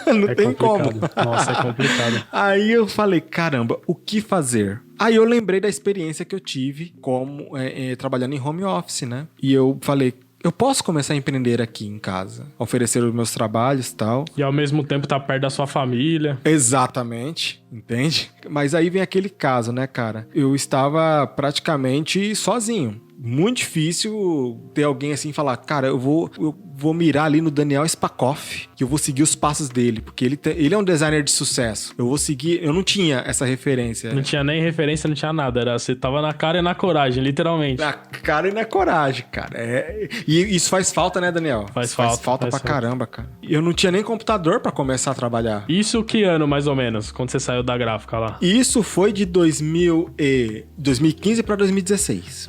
Não tem como. Nossa, é complicado. Aí eu falei, caramba, o que fazer? Aí eu lembrei da experiência que eu tive como trabalhando em home office, né? E eu falei, eu posso começar a empreender aqui em casa, oferecer os meus trabalhos e tal. E ao mesmo tempo tá perto da sua família. Exatamente, entende? Mas aí vem aquele caso, né, cara? Eu estava praticamente sozinho. Muito difícil ter alguém assim falar, cara, eu vou mirar ali no Daniel Spakoff, que eu vou seguir os passos dele, porque ele é um designer de sucesso. Eu vou seguir, eu não tinha essa referência. Não tinha nem referência, não tinha nada. Você tava na cara e na coragem, literalmente. Na cara e na coragem, cara. E isso faz falta, né, Daniel? Faz falta pra caramba, cara. Eu não tinha nem computador pra começar a trabalhar. Isso que ano, mais ou menos, quando você saiu da gráfica lá? Isso foi de 2015 pra 2016.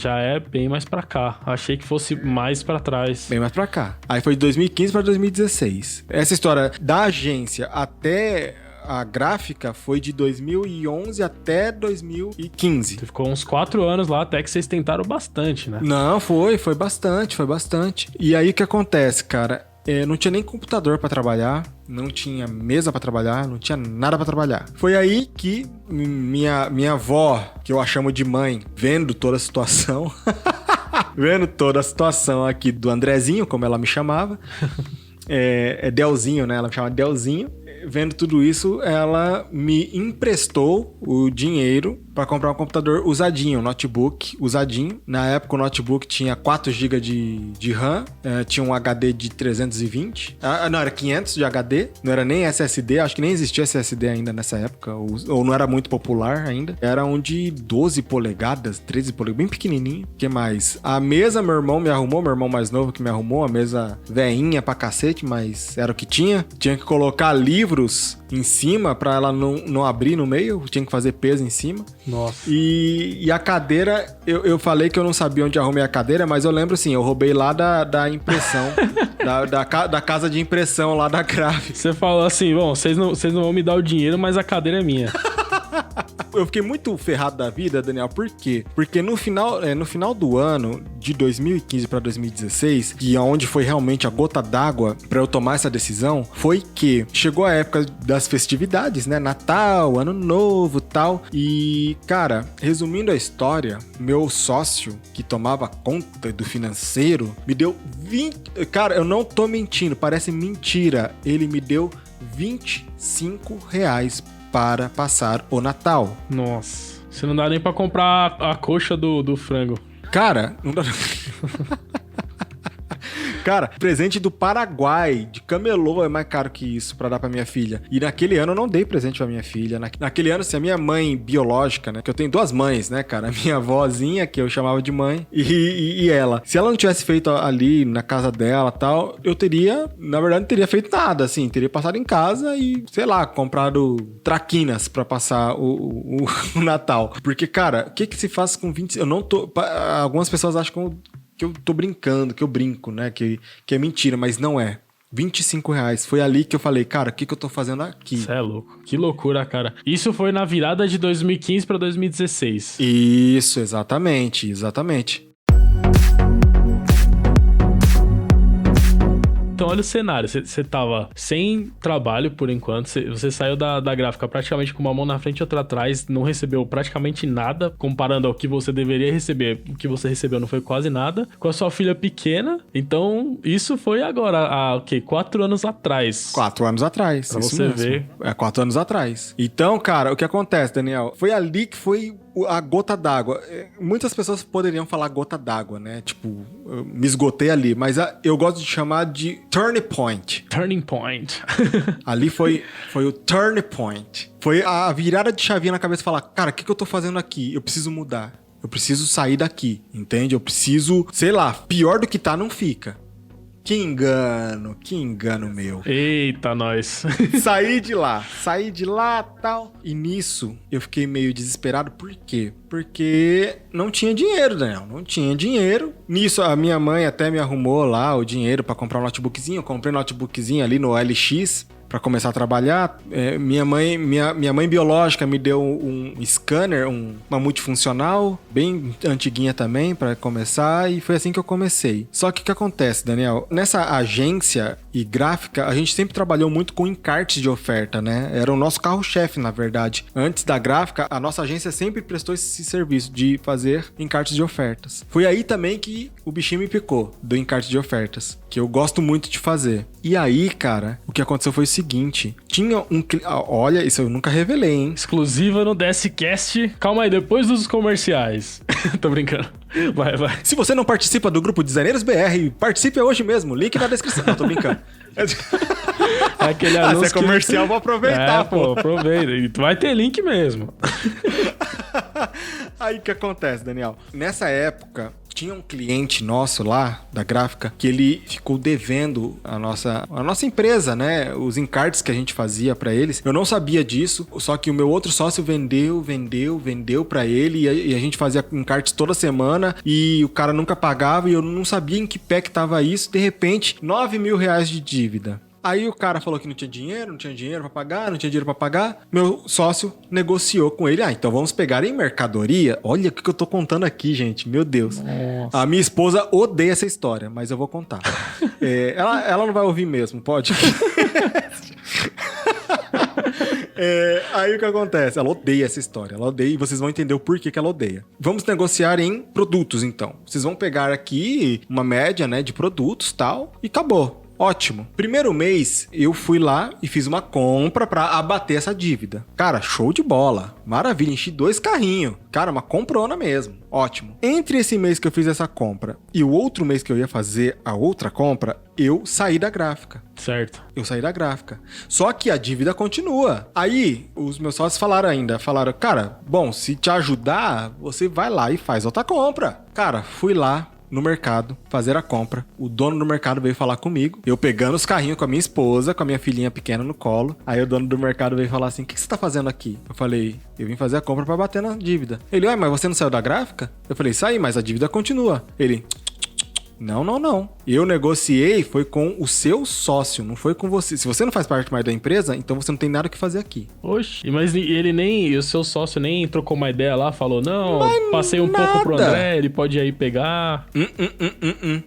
Já é bem mais pra cá. Achei que fosse mais pra trás. Bem mais pra cá. Aí foi de 2015 pra 2016. Essa história da agência até a gráfica foi de 2011 até 2015. Você ficou uns 4 anos lá, até que vocês tentaram bastante, né? Não, foi bastante. E aí o que acontece, cara? Não tinha nem computador pra trabalhar, não tinha mesa pra trabalhar, não tinha nada pra trabalhar. Foi aí que minha avó, que eu a chamo de mãe, vendo toda a situação, aqui do Andrezinho, como ela me chamava, Delzinho, né? Ela me chama Delzinho. Vendo tudo isso, ela me emprestou o dinheiro para comprar um computador usadinho, um notebook usadinho. Na época o notebook tinha 4 GB de RAM, tinha um HD de 320. Não, era 500 de HD, não era nem SSD, acho que nem existia SSD ainda nessa época, ou não era muito popular ainda. Era um de 12 polegadas, 13 polegadas, bem pequenininho. O que mais? A mesa meu irmão me arrumou, meu irmão mais novo que me arrumou, a mesa veinha pra cacete, mas era o que tinha. Tinha que colocar livros em cima pra ela não abrir no meio, tinha que fazer peso em cima. Nossa. E a cadeira, eu falei que eu não sabia onde arrumei a cadeira, mas eu lembro assim, eu roubei lá da impressão, da casa de impressão lá da gráfica. Você falou assim, bom, vocês não vão me dar o dinheiro, mas a cadeira é minha. Eu fiquei muito ferrado da vida, Daniel, por quê? Porque no final do ano, de 2015 para 2016, e onde foi realmente a gota d'água para eu tomar essa decisão, foi que chegou a época das festividades, né? Natal, Ano Novo, tal. E, cara, resumindo a história, meu sócio, que tomava conta do financeiro, me deu 20... Cara, eu não tô mentindo, parece mentira. Ele me deu R$25 para passar o Natal. Nossa, você não dá nem pra comprar a coxa do frango. Cara, não dá... Cara, presente do Paraguai, de camelô, é mais caro que isso pra dar pra minha filha. E naquele ano eu não dei presente pra minha filha. Naquele ano, assim, a minha mãe biológica, né? Que eu tenho 2 mães, né, cara? A minha avózinha, que eu chamava de mãe, e ela. Se ela não tivesse feito ali na casa dela e tal, eu teria, na verdade, não teria feito nada, assim. Teria passado em casa e, sei lá, comprado traquinas pra passar o Natal. Porque, cara, o que se faz com 20... Eu não tô... Algumas pessoas acham que eu tô brincando, que eu brinco, né? Que é mentira, mas não é. R$25. Foi ali que eu falei, cara, o que eu tô fazendo aqui? Isso é louco. Que loucura, cara. Isso foi na virada de 2015 pra 2016. Isso, exatamente. Então olha o cenário, você tava sem trabalho por enquanto, você saiu da gráfica praticamente com uma mão na frente e outra atrás, não recebeu praticamente nada, comparando ao que você deveria receber, o que você recebeu não foi quase nada, com a sua filha pequena, então isso foi agora, há 4 anos atrás. 4 anos atrás, pra você ver. 4 anos atrás. Então, cara, o que acontece, Daniel? Foi ali que foi a gota d'água. Muitas pessoas poderiam falar gota d'água, né? Tipo, eu me esgotei ali. Mas eu gosto de chamar de turning point. Turning point. Ali foi o turning point. Foi a virada de chavinha na cabeça e falar, cara, o que eu tô fazendo aqui? Eu preciso mudar. Eu preciso sair daqui, entende? Eu preciso, sei lá, pior do que tá não fica. Que engano meu. Eita, nós. Saí de lá, tal. E nisso, eu fiquei meio desesperado. Por quê? Porque não tinha dinheiro, Daniel. Não tinha dinheiro. Nisso, a minha mãe até me arrumou lá o dinheiro pra comprar um notebookzinho. Eu comprei um notebookzinho ali no LX para começar a trabalhar. Minha mãe biológica me deu um scanner, uma multifuncional, bem antiguinha também, para começar, e foi assim que eu comecei. Só que o que acontece, Daniel? Nessa agência e gráfica, a gente sempre trabalhou muito com encartes de oferta, né? Era o nosso carro-chefe, na verdade. Antes da gráfica, a nossa agência sempre prestou esse serviço de fazer encartes de ofertas. Foi aí também que o bichinho me picou, do encarte de ofertas, que eu gosto muito de fazer. E aí, cara, o que aconteceu foi o seguinte, tinha um... Olha, isso eu nunca revelei, hein? Exclusiva no DSCast. Calma aí, depois dos comerciais. Tô brincando. Vai. Se você não participa do grupo Designeiros BR, participe hoje mesmo. Link na descrição. Não, tô brincando. Aquele anúncio se é comercial, vou aproveitar, pô. Aproveita. Vai ter link mesmo. Aí o que acontece, Daniel? Nessa época, tinha um cliente nosso lá, da gráfica, que ele ficou devendo a nossa empresa, né? Os encartes que a gente fazia pra eles. Eu não sabia disso, só que o meu outro sócio vendeu pra ele e a gente fazia encartes toda semana e o cara nunca pagava e eu não sabia em que pé que tava isso. De repente, R$9.000 de dívida. Aí o cara falou que não tinha dinheiro pra pagar. Meu sócio negociou com ele. Então vamos pegar em mercadoria. Olha o que eu tô contando aqui, gente. Meu Deus. Nossa. A minha esposa odeia essa história, mas eu vou contar. Ela não vai ouvir mesmo, pode? Aí o que acontece? Ela odeia essa história. Ela odeia e vocês vão entender o porquê que ela odeia. Vamos negociar em produtos, então. Vocês vão pegar aqui uma média, né, de produtos e tal, e acabou. Ótimo. Primeiro mês, eu fui lá e fiz uma compra pra abater essa dívida. Cara, show de bola. Maravilha, enchi 2 carrinhos. Cara, uma comprona mesmo. Ótimo. Entre esse mês que eu fiz essa compra e o outro mês que eu ia fazer a outra compra, eu saí da gráfica. Certo. Eu saí da gráfica. Só que a dívida continua. Aí, os meus sócios falaram, cara, bom, se te ajudar, você vai lá e faz outra compra. Cara, fui lá no mercado, fazer a compra. O dono do mercado veio falar comigo. Eu pegando os carrinhos com a minha esposa, com a minha filhinha pequena no colo. Aí o dono do mercado veio falar assim, o que você tá fazendo aqui? Eu falei, eu vim fazer a compra pra bater na dívida. Ele, mas você não saiu da gráfica? Eu falei, saí, mas a dívida continua. Ele... Não. Eu negociei, foi com o seu sócio, não foi com você. Se você não faz parte mais da empresa, então você não tem nada o que fazer aqui. Oxe, mas o seu sócio nem trocou uma ideia lá, falou, não, mas passei um nada. pouco pro André, ele pode aí pegar.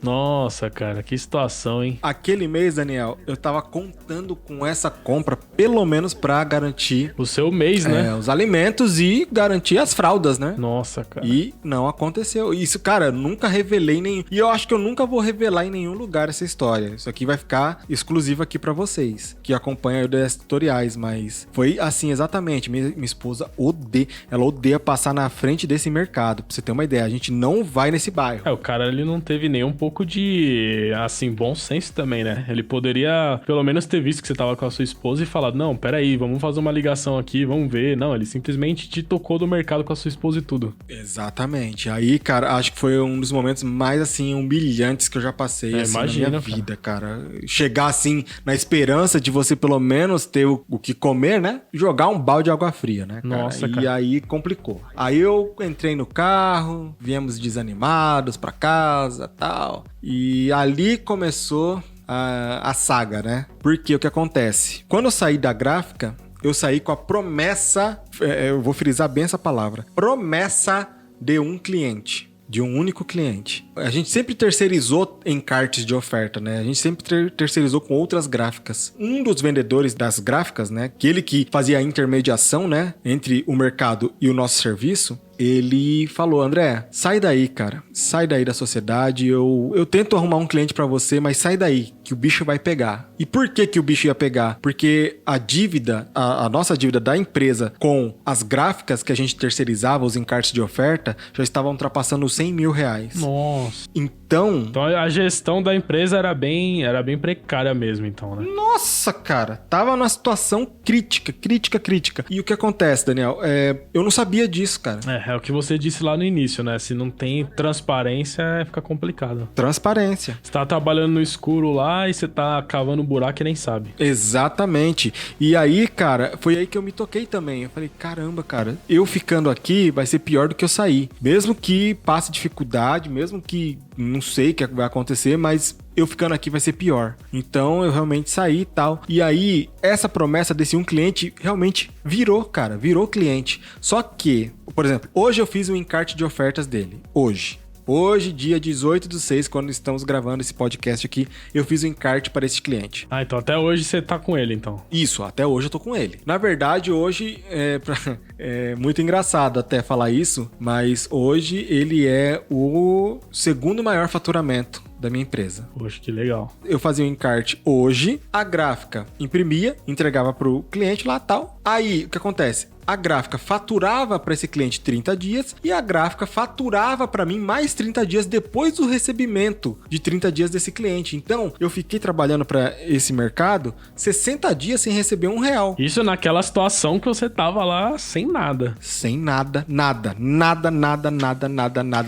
Nossa, cara, que situação, hein? Aquele mês, Daniel, eu tava contando com essa compra, pelo menos pra garantir... O seu mês, né? Os alimentos e garantir as fraldas, né? Nossa, cara. E não aconteceu. Isso, cara, eu nunca revelei nenhum... E eu acho que eu nunca vou revelar em nenhum lugar essa história. Isso aqui vai ficar exclusivo aqui pra vocês, que acompanham os tutoriais, mas foi assim exatamente. Minha esposa odeia passar na frente desse mercado. Pra você ter uma ideia, a gente não vai nesse bairro. O cara, ele não teve nem um pouco de, assim, bom senso também, né? Ele poderia, pelo menos, ter visto que você tava com a sua esposa e falado, não, peraí, vamos fazer uma ligação aqui, vamos ver. Não, ele simplesmente te tocou do mercado com a sua esposa e tudo. Exatamente. Aí, cara, acho que foi um dos momentos mais, assim, humilhantes que eu já passei assim, imagina, na minha vida, cara. Chegar, assim, na esperança de você, pelo menos, ter o que comer, né? Jogar um balde de água fria, né, cara? Nossa, cara. E aí, complicou. Aí eu entrei no carro, viemos desanimados pra casa, tal. E ali começou a saga, né? Porque o que acontece? Quando eu saí da gráfica, eu saí com a promessa, eu vou frisar bem essa palavra, promessa de um cliente. De um único cliente. A gente sempre terceirizou encartes de oferta, né? A gente sempre terceirizou com outras gráficas. Um dos vendedores das gráficas, né? Aquele que fazia a intermediação, né? Entre o mercado e o nosso serviço. Ele falou, André, sai daí, cara. Sai daí da sociedade. Eu tento arrumar um cliente pra você, mas sai daí. que o bicho vai pegar. E por que o bicho ia pegar? Porque a dívida, a nossa dívida da empresa com as gráficas que a gente terceirizava, os encartes de oferta, já estavam ultrapassando os 100 mil reais. Nossa. Então a gestão da empresa era bem precária mesmo, então, né? Nossa, cara, tava numa situação crítica. E o que acontece, Daniel? Eu não sabia disso, cara. É o que você disse lá no início, né? Se não tem transparência, fica complicado. Transparência. Você tá trabalhando no escuro lá e você tá cavando um buraco e nem sabe. Exatamente. E aí, cara, foi aí que eu me toquei também. Eu falei, caramba, cara, eu ficando aqui vai ser pior do que eu sair. Mesmo que passe dificuldade, mesmo que não sei o que vai acontecer, mas eu ficando aqui vai ser pior. Então eu realmente saí e tal. E aí, essa promessa desse um cliente realmente virou cliente. Só que, por exemplo, hoje eu fiz um encarte de ofertas dele. Hoje, dia 18/6, quando estamos gravando esse podcast aqui, eu fiz o encarte para esse cliente. Ah, então até hoje você tá com ele, então. Isso, até hoje eu tô com ele. Na verdade, hoje é muito engraçado até falar isso, mas hoje ele é o segundo maior faturamento da minha empresa. Poxa, que legal. Eu fazia o encarte hoje, a gráfica imprimia, entregava pro cliente lá tal. Aí, o que acontece? A gráfica faturava para esse cliente 30 dias e a gráfica faturava para mim mais 30 dias depois do recebimento de 30 dias desse cliente. Então, eu fiquei trabalhando para esse mercado 60 dias sem receber R$1. Isso naquela situação que você tava lá sem nada. Sem nada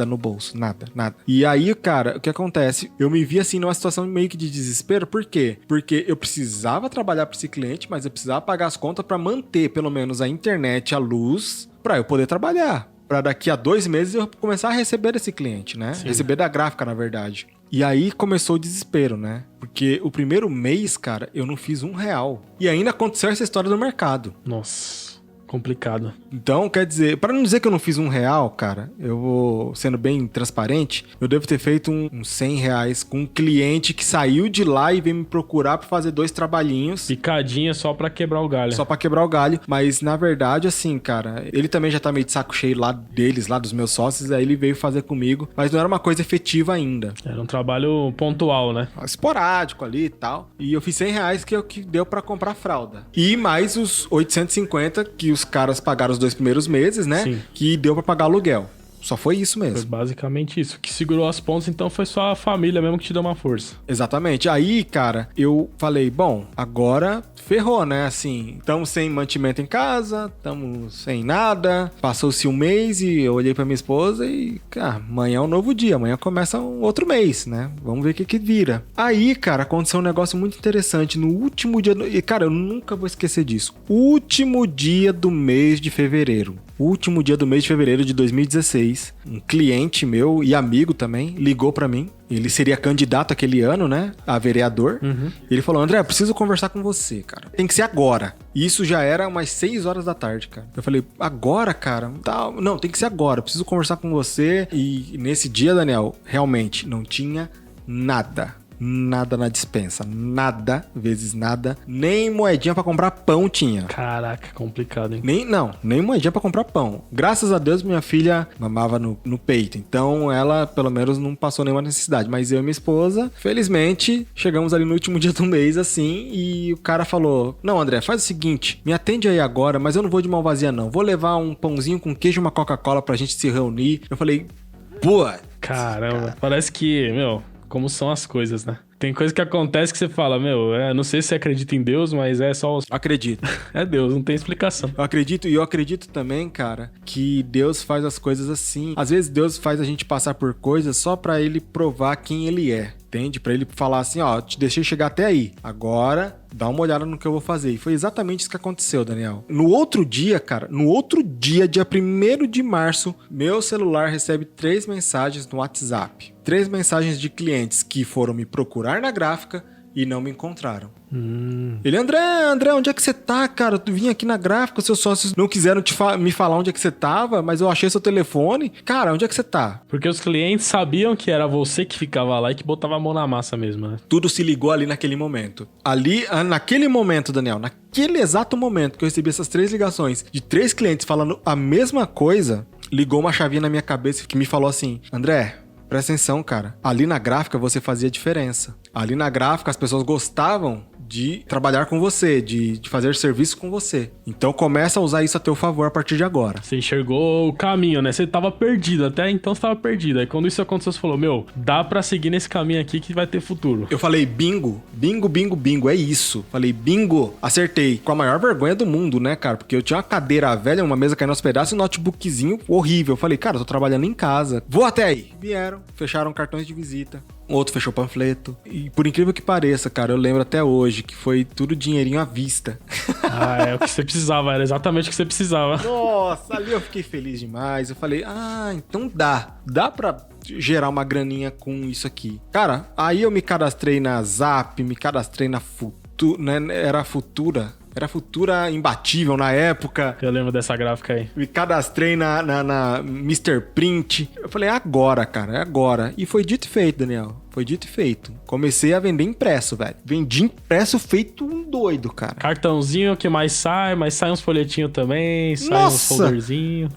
no bolso, nada. E aí, cara, o que acontece? Eu me vi assim numa situação meio que de desespero. Por quê? Porque eu precisava trabalhar para esse cliente, mas eu precisava pagar as contas para manter pelo menos a internet, a luz, para eu poder trabalhar. Para daqui a 2 meses eu começar a receber desse cliente, né? Sim. Receber da gráfica, na verdade. E aí começou o desespero, né? Porque o primeiro mês, cara, eu não fiz R$1. E ainda aconteceu essa história do mercado. Nossa, complicado. Então, quer dizer, para não dizer que eu não fiz R$1, cara, eu vou sendo bem transparente, eu devo ter feito uns R$100 com um cliente que saiu de lá e veio me procurar para fazer 2 trabalhinhos. Picadinha só pra quebrar o galho. Só pra quebrar o galho, mas na verdade, assim, cara, ele também já tá meio de saco cheio lá deles, lá dos meus sócios, aí ele veio fazer comigo, mas não era uma coisa efetiva ainda. Era um trabalho pontual, né? Esporádico ali e tal. E eu fiz R$100 que é o que deu pra comprar fralda. E mais os 850 que os caras pagaram os 2 primeiros meses, né? Sim. Que deu pra pagar aluguel. Só foi isso mesmo. Foi basicamente isso. O que segurou as pontas, então, foi só a família mesmo que te deu uma força. Exatamente. Aí, cara, eu falei, bom, agora ferrou, né? Assim, estamos sem mantimento em casa, estamos sem nada. Passou-se um mês e eu olhei pra minha esposa e, cara, amanhã é um novo dia. Amanhã começa um outro mês, né? Vamos ver o que vira. Aí, cara, aconteceu um negócio muito interessante. No último dia... E, cara, eu nunca vou esquecer disso. Último dia do mês de fevereiro. Último dia do mês de fevereiro de 2016, um cliente meu e amigo também ligou pra mim. Ele seria candidato aquele ano, né? A vereador. Uhum. Ele falou, André, eu preciso conversar com você, cara. Tem que ser agora. E isso já era umas 6 horas da tarde, cara. Eu falei, agora, cara? Tá, não, tem que ser agora. Eu preciso conversar com você. E nesse dia, Daniel, realmente não tinha nada na despensa. Nada vezes nada. Nem moedinha pra comprar pão tinha. Caraca, complicado, hein? Nem moedinha pra comprar pão. Graças a Deus, minha filha mamava no peito. Então, ela, pelo menos, não passou nenhuma necessidade. Mas eu e minha esposa, felizmente, chegamos ali no último dia do mês, assim, e o cara falou, não, André, faz o seguinte, me atende aí agora, mas eu não vou de mão vazia, não. Vou levar um pãozinho com queijo e uma Coca-Cola pra gente se reunir. Eu falei, pô... Caramba, parece que, como são as coisas, né? Tem coisa que acontece que você fala, não sei se você acredita em Deus, mas é só... Acredito. É Deus, não tem explicação. Eu acredito também, cara, que Deus faz as coisas assim. Às vezes Deus faz a gente passar por coisas só pra ele provar quem ele é. Entende? Pra ele falar assim, ó, te deixei chegar até aí. Agora, dá uma olhada no que eu vou fazer. E foi exatamente isso que aconteceu, Daniel. No outro dia, cara, dia 1º de março, meu celular recebe 3 mensagens no WhatsApp. 3 mensagens de clientes que foram me procurar na gráfica e não me encontraram. Ele, André, onde é que você tá, cara? Tu vinha aqui na gráfica, seus sócios não quiseram me falar onde é que você tava, mas eu achei seu telefone. Cara, onde é que você tá? Porque os clientes sabiam que era você que ficava lá e que botava a mão na massa mesmo, né? Tudo se ligou ali naquele momento. Naquele momento, Daniel, naquele exato momento que eu recebi essas 3 ligações de 3 clientes falando a mesma coisa, ligou uma chavinha na minha cabeça que me falou assim, André... Presta atenção, cara. Ali na gráfica você fazia diferença. Ali na gráfica, as pessoas gostavam de trabalhar com você, de fazer serviço com você. Então começa a usar isso a teu favor a partir de agora. Você enxergou o caminho, né? Você tava perdido, até então você tava perdido. Aí quando isso aconteceu, você falou, meu, dá pra seguir nesse caminho aqui que vai ter futuro. Eu falei, bingo, bingo, bingo, bingo, é isso. Falei, bingo, acertei. Com a maior vergonha do mundo, né, cara? Porque eu tinha uma cadeira velha, uma mesa caindo aos pedaços e um notebookzinho horrível. Eu falei, cara, eu tô trabalhando em casa. Vou até aí. Vieram, fecharam cartões de visita. Outro fechou panfleto. E por incrível que pareça, cara, eu lembro até hoje que foi tudo dinheirinho à vista. É o que você precisava, era exatamente o que você precisava. Nossa, ali eu fiquei feliz demais. Eu falei, então dá. Dá pra gerar uma graninha com isso aqui. Cara, aí eu me cadastrei na Zap, me cadastrei na Futura, né? Era Futura imbatível na época. Eu lembro dessa gráfica aí. Me cadastrei na Mr. Print. Eu falei, agora, cara, é agora. E foi dito e feito, Daniel. Foi dito e feito. Comecei a vender impresso, velho. Vendi impresso feito um doido, cara. Cartãozinho que mais sai, mas sai uns folhetinhos também, sai uns folderzinhos.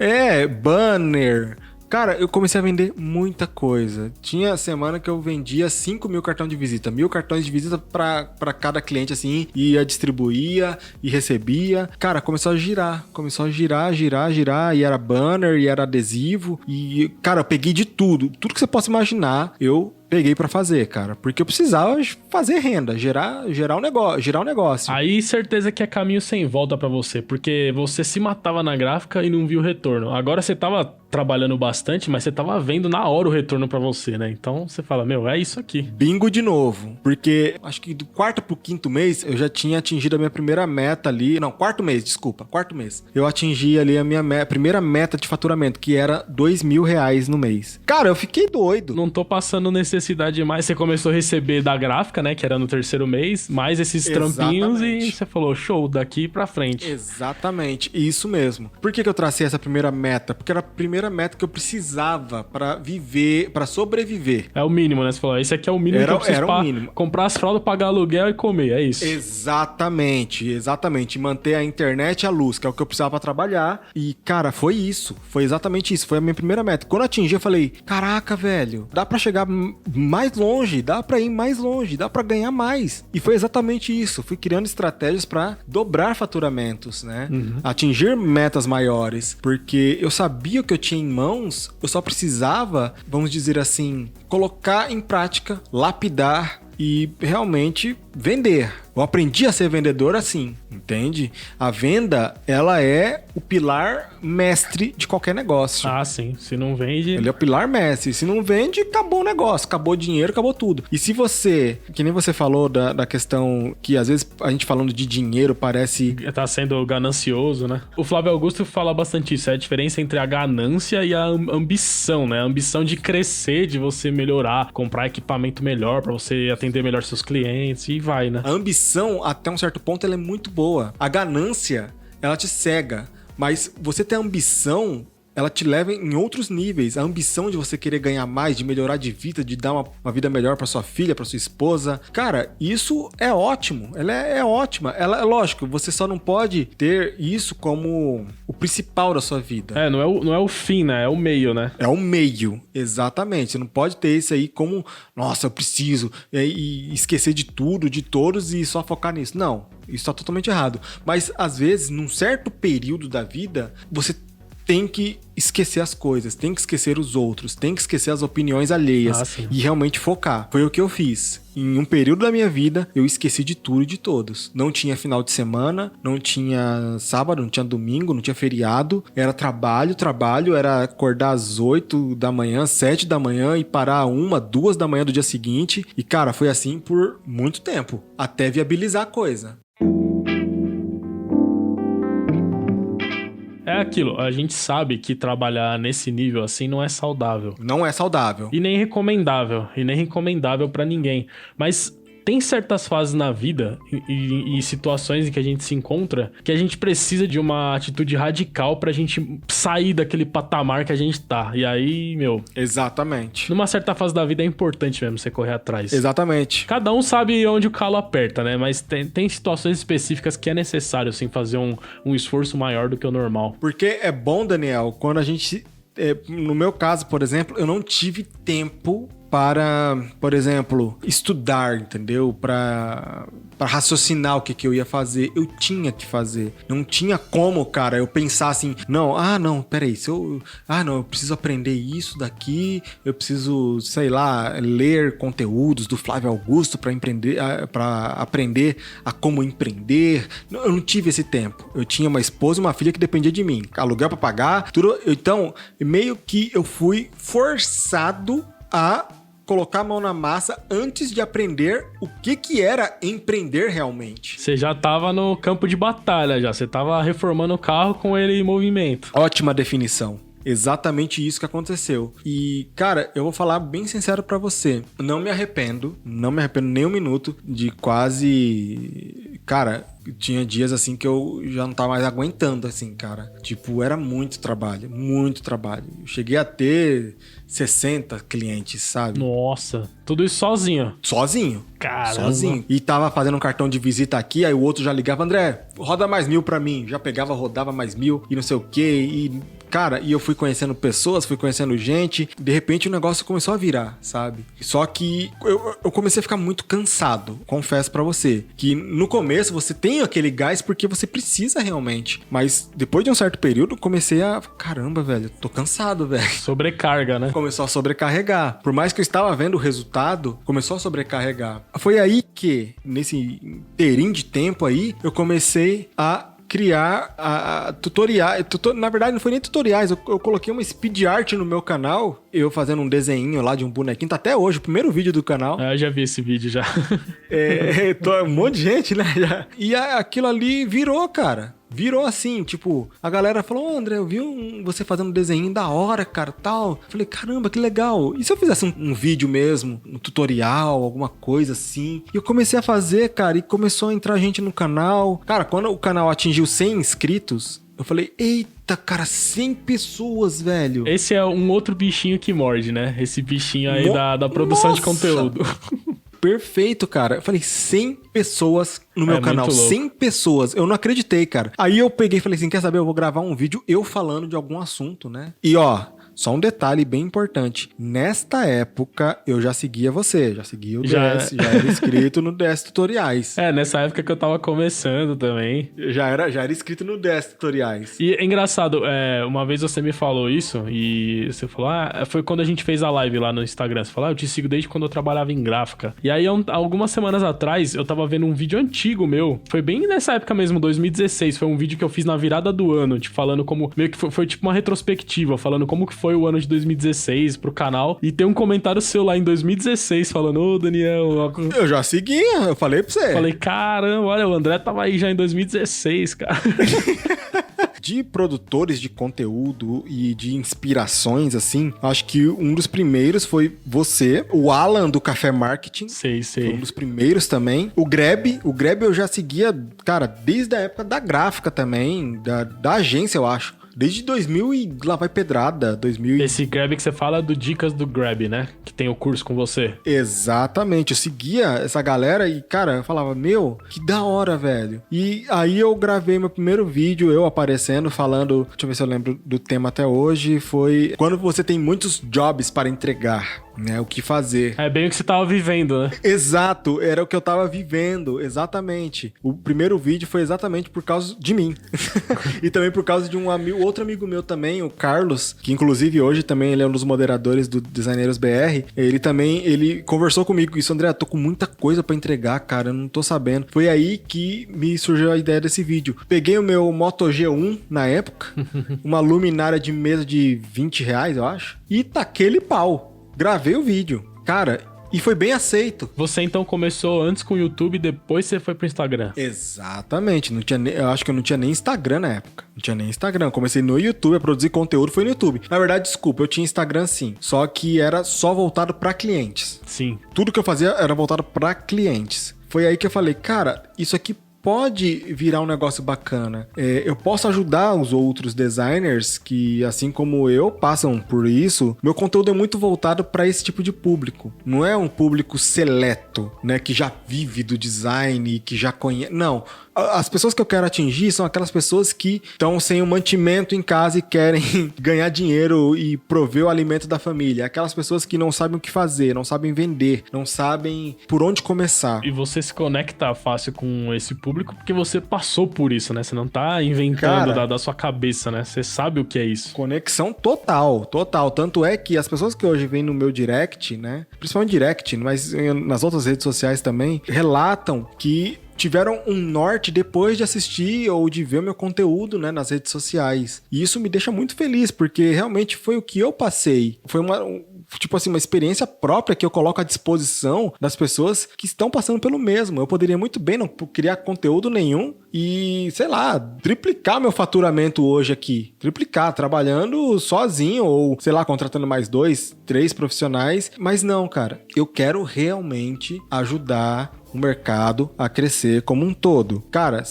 Banner. Cara, eu comecei a vender muita coisa. Tinha semana que eu vendia 5.000 cartões de visita. 1.000 cartões de visita pra cada cliente, assim. Ia, distribuía e recebia. Cara, começou a girar. Começou a girar. E era banner, e era adesivo. E, cara, eu peguei de tudo. Tudo que você possa imaginar, eu peguei pra fazer, cara. Porque eu precisava fazer renda, gerar um negócio. Aí, certeza que é caminho sem volta pra você. Porque você se matava na gráfica e não viu o retorno. Agora você tava trabalhando bastante, mas você tava vendo na hora o retorno pra você, né? Então você fala, meu, é isso aqui. Bingo de novo. Porque acho que do 4º pro 5º mês eu já tinha atingido a minha primeira meta ali. Não, 4º mês, desculpa. 4º mês. Eu atingi ali a minha primeira meta de faturamento, que era R$2.000 no mês. Cara, eu fiquei doido. Não tô passando necessidade mais. Você começou a receber da gráfica, né? Que era no 3º mês, mais esses trampinhos e você falou, show, daqui pra frente. Exatamente, isso mesmo. Por que eu tracei essa primeira meta? Porque era a primeira meta que eu precisava pra viver, pra sobreviver. É o mínimo, né? Você falou, esse aqui é o mínimo que eu preciso pra comprar as fraldas, pagar aluguel e comer, é isso. Exatamente. Manter a internet e a luz, que é o que eu precisava pra trabalhar. E, cara, foi isso. Foi exatamente isso. Foi a minha primeira meta. Quando eu atingi, eu falei, caraca, velho, dá pra chegar mais longe, dá pra ir mais longe, dá pra ganhar mais. E foi exatamente isso. Fui criando estratégias pra dobrar faturamentos, né? Atingir metas maiores. Porque eu sabia o que eu tinha em mãos, eu só precisava, vamos dizer assim, colocar em prática, lapidar e realmente vender. Eu aprendi a ser vendedor assim, entende? A venda, ela é o pilar mestre de qualquer negócio. Ah, sim. Se não vende... Ele é o pilar mestre. Se não vende, acabou o negócio. Acabou o dinheiro, acabou tudo. E se você... Que nem você falou da questão que às vezes a gente falando de dinheiro parece... Tá sendo ganancioso, né? O Flávio Augusto fala bastante isso. É a diferença entre a ganância e a ambição, né? A ambição de crescer, de você melhorar, comprar equipamento melhor pra você atender melhor seus clientes e vai, né? A ambição, até um certo ponto, ela é muito boa. A ganância, ela te cega. Mas você ter ambição, ela te leva em outros níveis. A ambição de você querer ganhar mais, de melhorar de vida, de dar uma vida melhor pra sua filha, pra sua esposa. Cara, isso é ótimo. Ela é ótima. Ela é lógico, você só não pode ter isso como o principal da sua vida. Não é o fim, né? É o meio, né? É o meio, exatamente. Você não pode ter isso aí como, nossa, eu preciso, e esquecer de tudo, de todos e só focar nisso. Não, isso tá totalmente errado. Mas, às vezes, num certo período da vida, você tem que esquecer as coisas, tem que esquecer os outros, tem que esquecer as opiniões alheias e realmente focar. Foi o que eu fiz. Em um período da minha vida, eu esqueci de tudo e de todos. Não tinha final de semana, não tinha sábado, não tinha domingo, não tinha feriado. Era trabalho, era acordar às 8 da manhã, 7 da manhã e parar 1, 2 da manhã do dia seguinte. E, cara, foi assim por muito tempo, até viabilizar a coisa. É aquilo, a gente sabe que trabalhar nesse nível assim não é saudável. Não é saudável. E nem recomendável pra ninguém. Mas tem certas fases na vida e situações em que a gente se encontra que a gente precisa de uma atitude radical pra gente sair daquele patamar que a gente tá. E aí, meu... Exatamente. Numa certa fase da vida é importante mesmo você correr atrás. Exatamente. Cada um sabe onde o calo aperta, né? Mas tem situações específicas que é necessário, assim, fazer um esforço maior do que o normal. Porque é bom, Daniel, quando a gente... no meu caso, por exemplo, eu não tive tempo para, por exemplo, estudar, entendeu? Para raciocinar o que eu ia fazer. Eu tinha que fazer. Não tinha como, cara, eu pensar assim, não, peraí, eu preciso aprender isso daqui, eu preciso, sei lá, ler conteúdos do Flávio Augusto para aprender a como empreender. Eu não tive esse tempo. Eu tinha uma esposa e uma filha que dependia de mim. Aluguel para pagar, tudo. Então, meio que eu fui forçado a colocar a mão na massa antes de aprender o que era empreender realmente. Você já tava no campo de batalha já, você tava reformando o carro com ele em movimento. Ótima definição. Exatamente isso que aconteceu. E, cara, eu vou falar bem sincero pra você. Não me arrependo nem um minuto de quase... Cara, tinha dias assim que eu já não tava mais aguentando, assim, cara. Tipo, era muito trabalho, muito trabalho. Eu cheguei a ter 60 clientes, sabe? Nossa, tudo isso sozinho? Sozinho. Caramba. Sozinho. E tava fazendo um cartão de visita aqui, aí o outro já ligava, André, roda mais 1000 pra mim. Já pegava, rodava mais 1000 e não sei o quê. E, cara, eu fui conhecendo pessoas, fui conhecendo gente. De repente o negócio começou a virar, sabe? Só que eu comecei a ficar muito cansado, confesso pra você. Que no começo você tem aquele gás porque você precisa realmente. Mas depois de um certo período, comecei a... Caramba, velho, tô cansado, velho. Sobrecarga, né? Começou a sobrecarregar. Por mais que eu estava vendo o resultado, começou a sobrecarregar. Foi aí que, nesse inteirinho de tempo aí, eu comecei a criar tutoriais. Na verdade, não foi nem tutoriais. Eu coloquei uma speed art no meu canal. Eu fazendo um desenho lá de um bonequinho. Tá até hoje, o primeiro vídeo do canal. Eu já vi esse vídeo já. Um monte de gente, né? E aquilo ali virou, cara. Virou assim, tipo, a galera falou, André, eu vi você fazendo um desenho da hora, cara, tal. Falei, caramba, que legal. E se eu fizesse um vídeo mesmo, um tutorial, alguma coisa assim? E eu comecei a fazer, cara, e começou a entrar gente no canal. Cara, quando o canal atingiu 100 inscritos, eu falei, eita, cara, 100 pessoas, velho. Esse é um outro bichinho que morde, né? Esse bichinho aí da produção de conteúdo. Perfeito, cara. Eu falei, 100 pessoas no meu canal. 100 pessoas. Eu não acreditei, cara. Aí eu peguei e falei assim, quer saber? Eu vou gravar um vídeo eu falando de algum assunto, né? E ó... Só um detalhe bem importante. Nesta época, eu já seguia você. Já seguia o DS. Já era inscrito no DS Tutoriais. Nessa época que eu tava começando também. Já era inscrito no DS Tutoriais. E é engraçado, uma vez você me falou isso e você falou, foi quando a gente fez a live lá no Instagram. Você falou, eu te sigo desde quando eu trabalhava em gráfica. E aí, algumas semanas atrás, eu tava vendo um vídeo antigo meu. Foi bem nessa época mesmo, 2016. Foi um vídeo que eu fiz na virada do ano, tipo, falando como... Meio que foi tipo uma retrospectiva, falando como que foi o ano de 2016 pro canal. E tem um comentário seu lá em 2016 falando, ô Daniel... Eu já seguia, eu falei pra você. Falei, caramba, olha, o André tava aí já em 2016, cara. De produtores de conteúdo e de inspirações, assim, acho que um dos primeiros foi você, o Alan do Café Marketing. Sei. Foi um dos primeiros também. O Greb eu já seguia, cara, desde a época da gráfica também, da agência, eu acho. Desde 2000 e lá vai pedrada, 2000 Esse Grab que você fala é do Dicas do Grab, né? Que tem o curso com você. Exatamente, eu seguia essa galera e, cara, eu falava, meu, que da hora, velho. E aí eu gravei meu primeiro vídeo, eu aparecendo, falando, deixa eu ver se eu lembro do tema até hoje, foi quando você tem muitos jobs para entregar. Né, o que fazer. É bem o que você tava vivendo, né? Exato, era o que eu tava vivendo, exatamente. O primeiro vídeo foi exatamente por causa de mim. E também por causa de outro amigo meu também, o Carlos, que inclusive hoje também ele é um dos moderadores do Designeiros BR. Ele conversou comigo, isso, André, tô com muita coisa pra entregar, cara, eu não tô sabendo. Foi aí que me surgiu a ideia desse vídeo. Peguei o meu Moto G1 na época, uma luminária de mesa de R$20, eu acho, e taquei-lhe pau. Gravei o vídeo. Cara, e foi bem aceito. Você então começou antes com o YouTube e depois você foi pro Instagram. Exatamente. Eu acho que eu não tinha nem Instagram na época. Não tinha nem Instagram. Eu comecei no YouTube a produzir conteúdo, foi no YouTube. Na verdade, desculpa, eu tinha Instagram sim. Só que era só voltado pra clientes. Sim. Tudo que eu fazia era voltado pra clientes. Foi aí que eu falei, cara, isso aqui pode virar um negócio bacana. Eu posso ajudar os outros designers que, assim como eu, passam por isso. Meu conteúdo é muito voltado para esse tipo de público. Não é um público seleto, né, que já vive do design, que já conhece. Não. As pessoas que eu quero atingir são aquelas pessoas que estão sem o mantimento em casa e querem ganhar dinheiro e prover o alimento da família. Aquelas pessoas que não sabem o que fazer, não sabem vender, não sabem por onde começar. E você se conecta fácil com esse público porque você passou por isso, né? Você não tá inventando da sua cabeça, né? Você sabe o que é isso. Conexão total, total. Tanto é que as pessoas que hoje vêm no meu direct, né? Principalmente direct, mas nas outras redes sociais também, relatam que tiveram um norte depois de assistir ou de ver o meu conteúdo, né, nas redes sociais. E isso me deixa muito feliz, porque realmente foi o que eu passei. Foi uma experiência própria que eu coloco à disposição das pessoas que estão passando pelo mesmo. Eu poderia muito bem não criar conteúdo nenhum e, sei lá, triplicar meu faturamento hoje aqui. Triplicar, trabalhando sozinho ou, sei lá, contratando mais 2, 3 profissionais. Mas não, cara, eu quero realmente ajudar o mercado a crescer como um todo. Cara,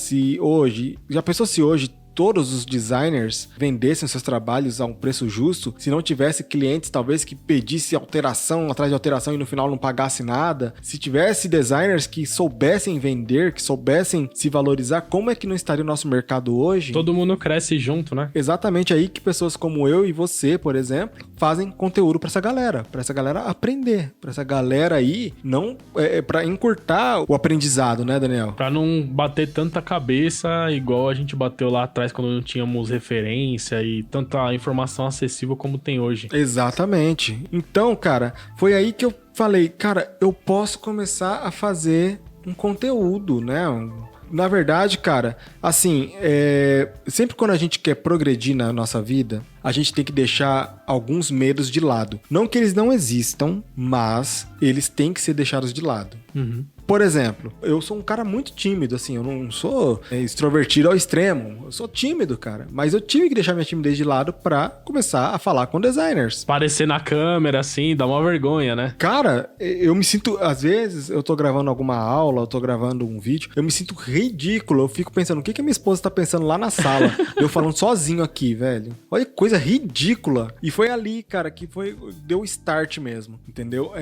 já pensou se hoje todos os designers vendessem seus trabalhos a um preço justo, se não tivesse clientes talvez que pedisse alteração atrás de alteração e no final não pagasse nada, se tivesse designers que soubessem vender, que soubessem se valorizar, como é que não estaria o nosso mercado hoje? Todo mundo cresce junto, né? Exatamente aí que pessoas como eu e você, por exemplo, fazem conteúdo pra essa galera aprender, pra essa galera aí não pra encurtar o aprendizado, né, Daniel? Pra não bater tanta cabeça igual a gente bateu lá atrás quando não tínhamos referência e tanta informação acessível como tem hoje. Exatamente. Então, cara, foi aí que eu falei, cara, eu posso começar a fazer um conteúdo, né? Na verdade, cara, assim, sempre quando a gente quer progredir na nossa vida, a gente tem que deixar alguns medos de lado. Não que eles não existam, mas eles têm que ser deixados de lado. Uhum. Por exemplo, eu sou um cara muito tímido, assim, eu não sou extrovertido ao extremo, eu sou tímido, cara, mas eu tive que deixar minha timidez de lado pra começar a falar com designers. Parecer na câmera, assim, dá uma vergonha, né? Cara, eu me sinto, às vezes, eu tô gravando alguma aula, eu tô gravando um vídeo, eu me sinto ridículo, eu fico pensando, o que a minha esposa tá pensando lá na sala? Eu falando sozinho aqui, velho. Olha que coisa ridícula. E foi ali, cara, que deu o start mesmo, entendeu?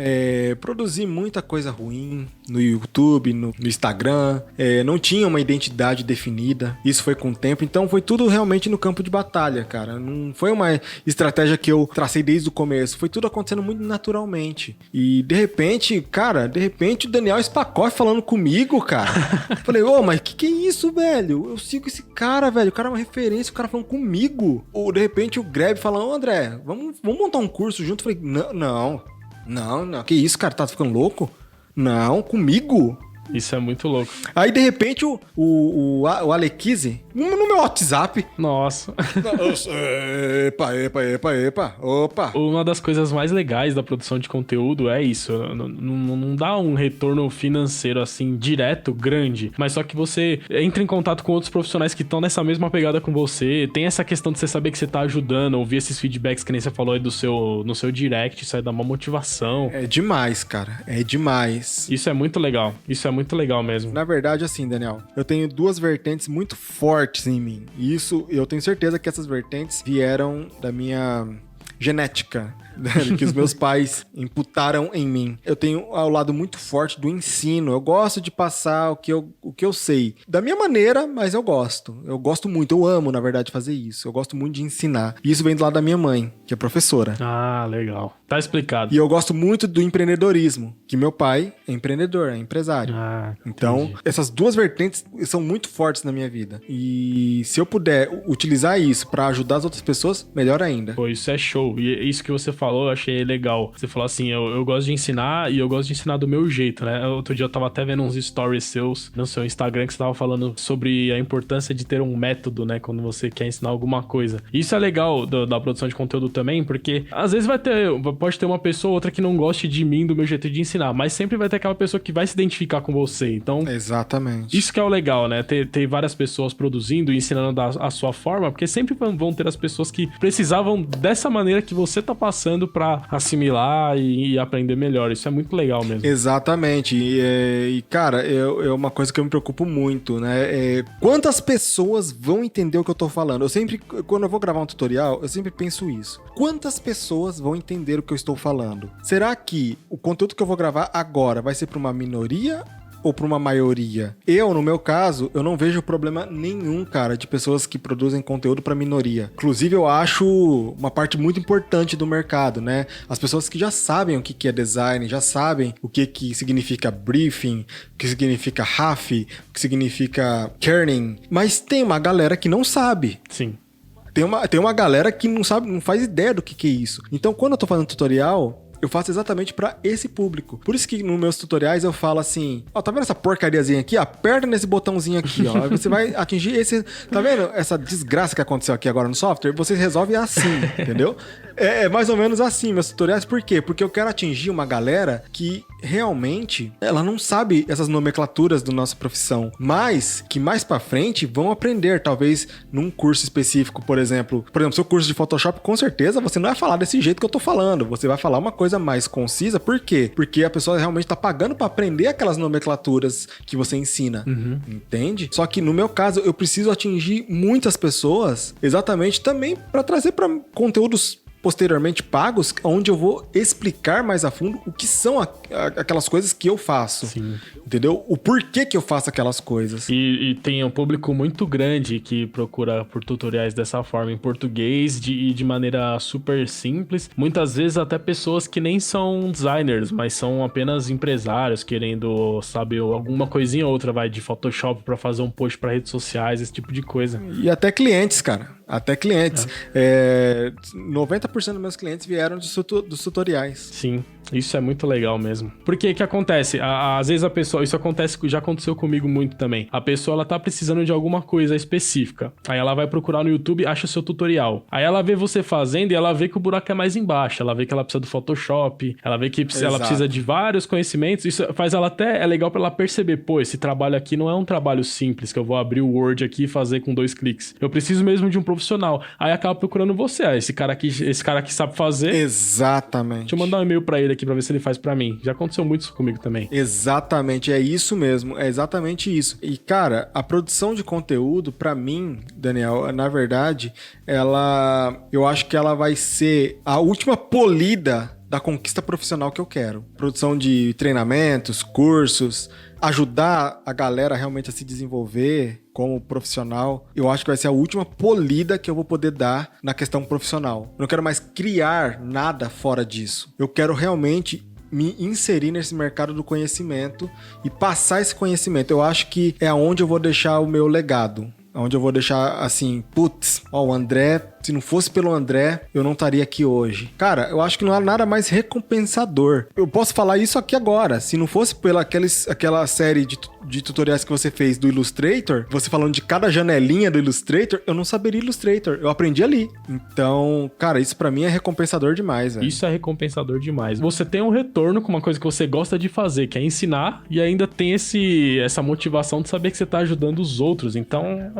Produzi muita coisa ruim no YouTube, no Instagram, não tinha uma identidade definida, isso foi com o tempo, então foi tudo realmente no campo de batalha, cara, não foi uma estratégia que eu tracei desde o começo, foi tudo acontecendo muito naturalmente, e de repente o Daniel Spacoff falando comigo, cara, falei, mas que é isso, velho, eu sigo esse cara, velho, o cara é uma referência, o cara falando comigo, ou de repente o Greb falando, André, vamos montar um curso junto, falei, não, que isso, cara, tá ficando louco? Não, comigo? Isso é muito louco. Aí, de repente, o Alequize, no meu WhatsApp... Nossa. Epa, opa. Uma das coisas mais legais da produção de conteúdo é isso. Não dá um retorno financeiro, assim, direto, grande. Mas só que você entra em contato com outros profissionais que estão nessa mesma pegada com você. Tem essa questão de você saber que você tá ajudando, ouvir esses feedbacks que nem você falou aí no seu direct. Isso aí dá uma motivação. É demais, cara. É demais. Isso é muito legal. Isso é muito legal mesmo. Na verdade, assim, Daniel, eu tenho duas vertentes muito fortes em mim. E isso, eu tenho certeza que essas vertentes vieram da minha genética, que os meus pais imputaram em mim. Eu tenho o lado muito forte do ensino. Eu gosto de passar o que eu sei. Da minha maneira, mas eu gosto. Eu gosto muito, eu amo, na verdade, fazer isso. Eu gosto muito de ensinar. E isso vem do lado da minha mãe, que é professora. Ah, legal. Tá explicado. E eu gosto muito do empreendedorismo, que meu pai é empreendedor, é empresário. Então, entendi. essas duas vertentes são muito fortes na minha vida. E se eu puder utilizar isso pra ajudar as outras pessoas, melhor ainda. Pô, isso é show. E isso que você falou, eu achei legal. Você falou assim, eu gosto de ensinar e eu gosto de ensinar do meu jeito, né? Outro dia eu tava até vendo uns stories seus no seu Instagram que você tava falando sobre a importância de ter um método, né? Quando você quer ensinar alguma coisa. Isso é legal da produção de conteúdo também, porque às vezes pode ter uma pessoa ou outra que não goste de mim, do meu jeito de ensinar, mas sempre vai ter aquela pessoa que vai se identificar com você. Então, exatamente. Isso que é o legal, né? Ter várias pessoas produzindo e ensinando a sua forma, porque sempre vão ter as pessoas que precisavam dessa maneira que você tá passando pra assimilar e aprender melhor. Isso é muito legal mesmo. Exatamente. E cara, é uma coisa que eu me preocupo muito, né? Quantas pessoas vão entender o que eu tô falando? Eu sempre, quando eu vou gravar um tutorial, eu sempre penso isso. Quantas pessoas vão entender o que eu estou falando? Será que o conteúdo que eu vou gravar agora vai ser pra uma minoria ou para uma maioria? No meu caso, eu não vejo problema nenhum, cara, de pessoas que produzem conteúdo para minoria. Inclusive, eu acho uma parte muito importante do mercado, né? As pessoas que já sabem o que é design, já sabem o que significa briefing, o que significa RAF, o que significa kerning, mas tem uma galera que não sabe. Sim. Tem uma galera que não sabe, não faz ideia do que é isso. Então, quando eu tô fazendo tutorial, eu faço exatamente pra esse público. Por isso que nos meus tutoriais eu falo assim, ó, tá vendo essa porcariazinha aqui? Aperta nesse botãozinho aqui, ó. Aí você vai atingir esse... Tá vendo essa desgraça que aconteceu aqui agora no software? Você resolve assim, entendeu? É mais ou menos assim meus tutoriais. Por quê? Porque eu quero atingir uma galera que realmente ela não sabe essas nomenclaturas da nossa profissão, mas que mais pra frente vão aprender, talvez num curso específico, por exemplo, seu curso de Photoshop, com certeza você não vai falar desse jeito que eu tô falando, você vai falar uma coisa mais concisa. Por quê? Porque a pessoa realmente tá pagando pra aprender aquelas nomenclaturas que você ensina, entende? Só que no meu caso, eu preciso atingir muitas pessoas exatamente também pra trazer pra conteúdos posteriormente pagos, onde eu vou explicar mais a fundo o que são aquelas coisas que eu faço. Sim. Entendeu? O porquê que eu faço aquelas coisas. E tem um público muito grande que procura por tutoriais dessa forma, em português e de maneira super simples. Muitas vezes até pessoas que nem são designers, mas são apenas empresários querendo saber alguma coisinha ou outra, vai, de Photoshop pra fazer um post pra redes sociais, esse tipo de coisa. E até clientes, cara. Até clientes. 90% dos meus clientes vieram dos tutoriais. Sim, isso é muito legal mesmo. Porque o que acontece? Às vezes a pessoa... Isso já aconteceu comigo muito também. A pessoa, ela tá precisando de alguma coisa específica. Aí ela vai procurar no YouTube, acha o seu tutorial. Aí ela vê você fazendo e ela vê que o buraco é mais embaixo. Ela vê que ela precisa do Photoshop. Ela vê que ela precisa de vários conhecimentos. Isso faz ela até... É legal pra ela perceber, pô, esse trabalho aqui não é um trabalho simples, que eu vou abrir o Word aqui e fazer com 2 cliques. Eu preciso mesmo de um profissional. Aí acaba procurando você. Esse cara aqui sabe fazer. Exatamente. Deixa eu mandar um e-mail pra ele aqui pra ver se ele faz pra mim. Já aconteceu muito isso comigo também. Exatamente, é isso mesmo. É exatamente isso. E, cara, a produção de conteúdo, pra mim, Daniel, na verdade, eu acho que ela vai ser a última polida da conquista profissional que eu quero. Produção de treinamentos, cursos, ajudar a galera realmente a se desenvolver como profissional. Eu acho que vai ser a última polida que eu vou poder dar na questão profissional. Eu não quero mais criar nada fora disso. Eu quero realmente me inserir nesse mercado do conhecimento e passar esse conhecimento. Eu acho que é onde eu vou deixar o meu legado. Onde eu vou deixar assim, putz, o André, se não fosse pelo André, eu não estaria aqui hoje. Cara, eu acho que não há nada mais recompensador. Eu posso falar isso aqui agora. Se não fosse pela aquela série de tutoriais que você fez do Illustrator, você falando de cada janelinha do Illustrator, eu não saberia Illustrator. Eu aprendi ali. Então, cara, isso pra mim é recompensador demais, velho. Isso é recompensador demais. Você tem um retorno com uma coisa que você gosta de fazer, que é ensinar, e ainda tem essa motivação de saber que você tá ajudando os outros. Então,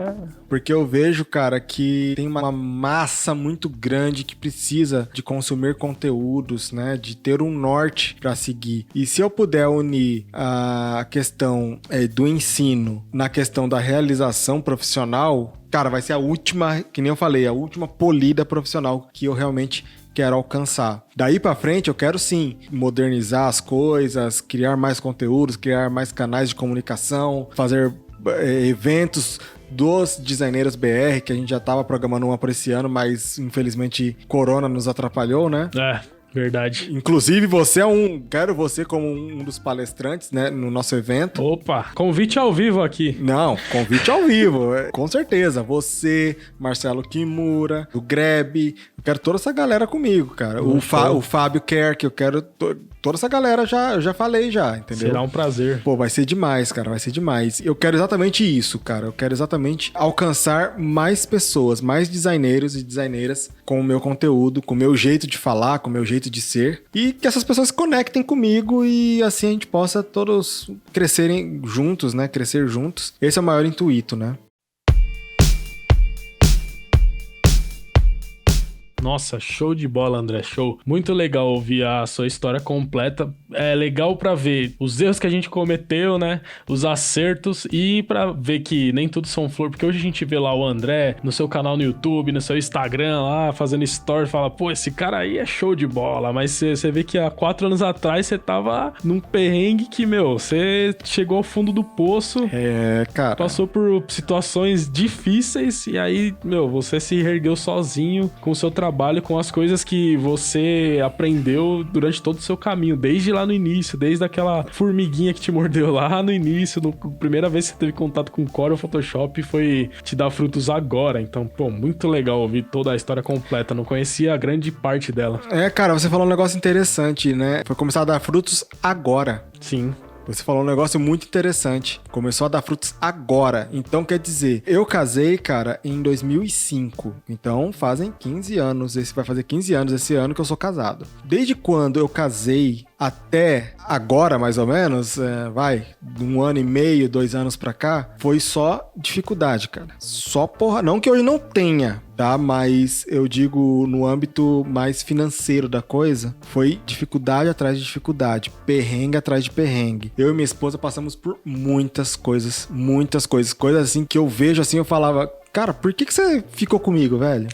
porque eu vejo, cara, que tem uma massa muito grande que precisa de consumir conteúdos, né? De ter um norte pra seguir. E se eu puder unir a questão do ensino na questão da realização profissional, cara, vai ser a última, que nem eu falei, a última polida profissional que eu realmente quero alcançar. Daí pra frente eu quero sim modernizar as coisas, criar mais conteúdos, criar mais canais de comunicação, fazer eventos dos Designeiros BR, que a gente já tava programando uma por esse ano, mas infelizmente Corona nos atrapalhou, né? Verdade. Inclusive, quero você como um dos palestrantes, né, no nosso evento. Opa, convite ao vivo aqui. Não, convite ao vivo, com certeza. Você, Marcelo Kimura, o Greb, eu quero toda essa galera comigo, cara. O Fábio Kerk, eu quero toda essa galera, eu já falei já, entendeu? Será um prazer. Pô, vai ser demais, cara, vai ser demais. Eu quero exatamente isso, cara. Eu quero exatamente alcançar mais pessoas, mais designeiros e designeiras com o meu conteúdo, com o meu jeito de falar, com o meu jeito de ser, e que essas pessoas se conectem comigo e assim a gente possa todos crescerem juntos, né? Crescer juntos. Esse é o maior intuito, né? Nossa, show de bola, André, show. Muito legal ouvir a sua história completa. É legal pra ver os erros que a gente cometeu, né? Os acertos e pra ver que nem tudo são flor, porque hoje a gente vê lá o André no seu canal no YouTube, no seu Instagram lá, fazendo story, fala, pô, esse cara aí é show de bola, mas você vê que há 4 anos atrás você tava num perrengue que, meu, você chegou ao fundo do poço, cara. passou por situações difíceis e aí, meu, você se reergueu sozinho com o seu trabalho, com as coisas que você aprendeu durante todo o seu caminho, desde lá no início, desde aquela formiguinha que te mordeu lá no início, primeira vez que você teve contato com o Corel Photoshop foi te dar frutos agora. Então, pô, muito legal ouvir toda a história completa. Não conhecia a grande parte dela. Cara, você falou um negócio interessante, né? Foi começar a dar frutos agora. Sim. Você falou um negócio muito interessante. Começou a dar frutos agora. Então, quer dizer, eu casei, cara, em 2005. Então, fazem 15 anos. Vai fazer 15 anos esse ano que eu sou casado. Desde quando eu casei até agora, mais ou menos, de 1 ano e meio, 2 anos pra cá, foi só dificuldade, cara. Só porra. Não que hoje não tenha, tá? Mas eu digo no âmbito mais financeiro da coisa, foi dificuldade atrás de dificuldade, perrengue atrás de perrengue. Eu e minha esposa passamos por muitas coisas. Coisas assim que eu vejo assim, eu falava, cara, por que você ficou comigo, velho?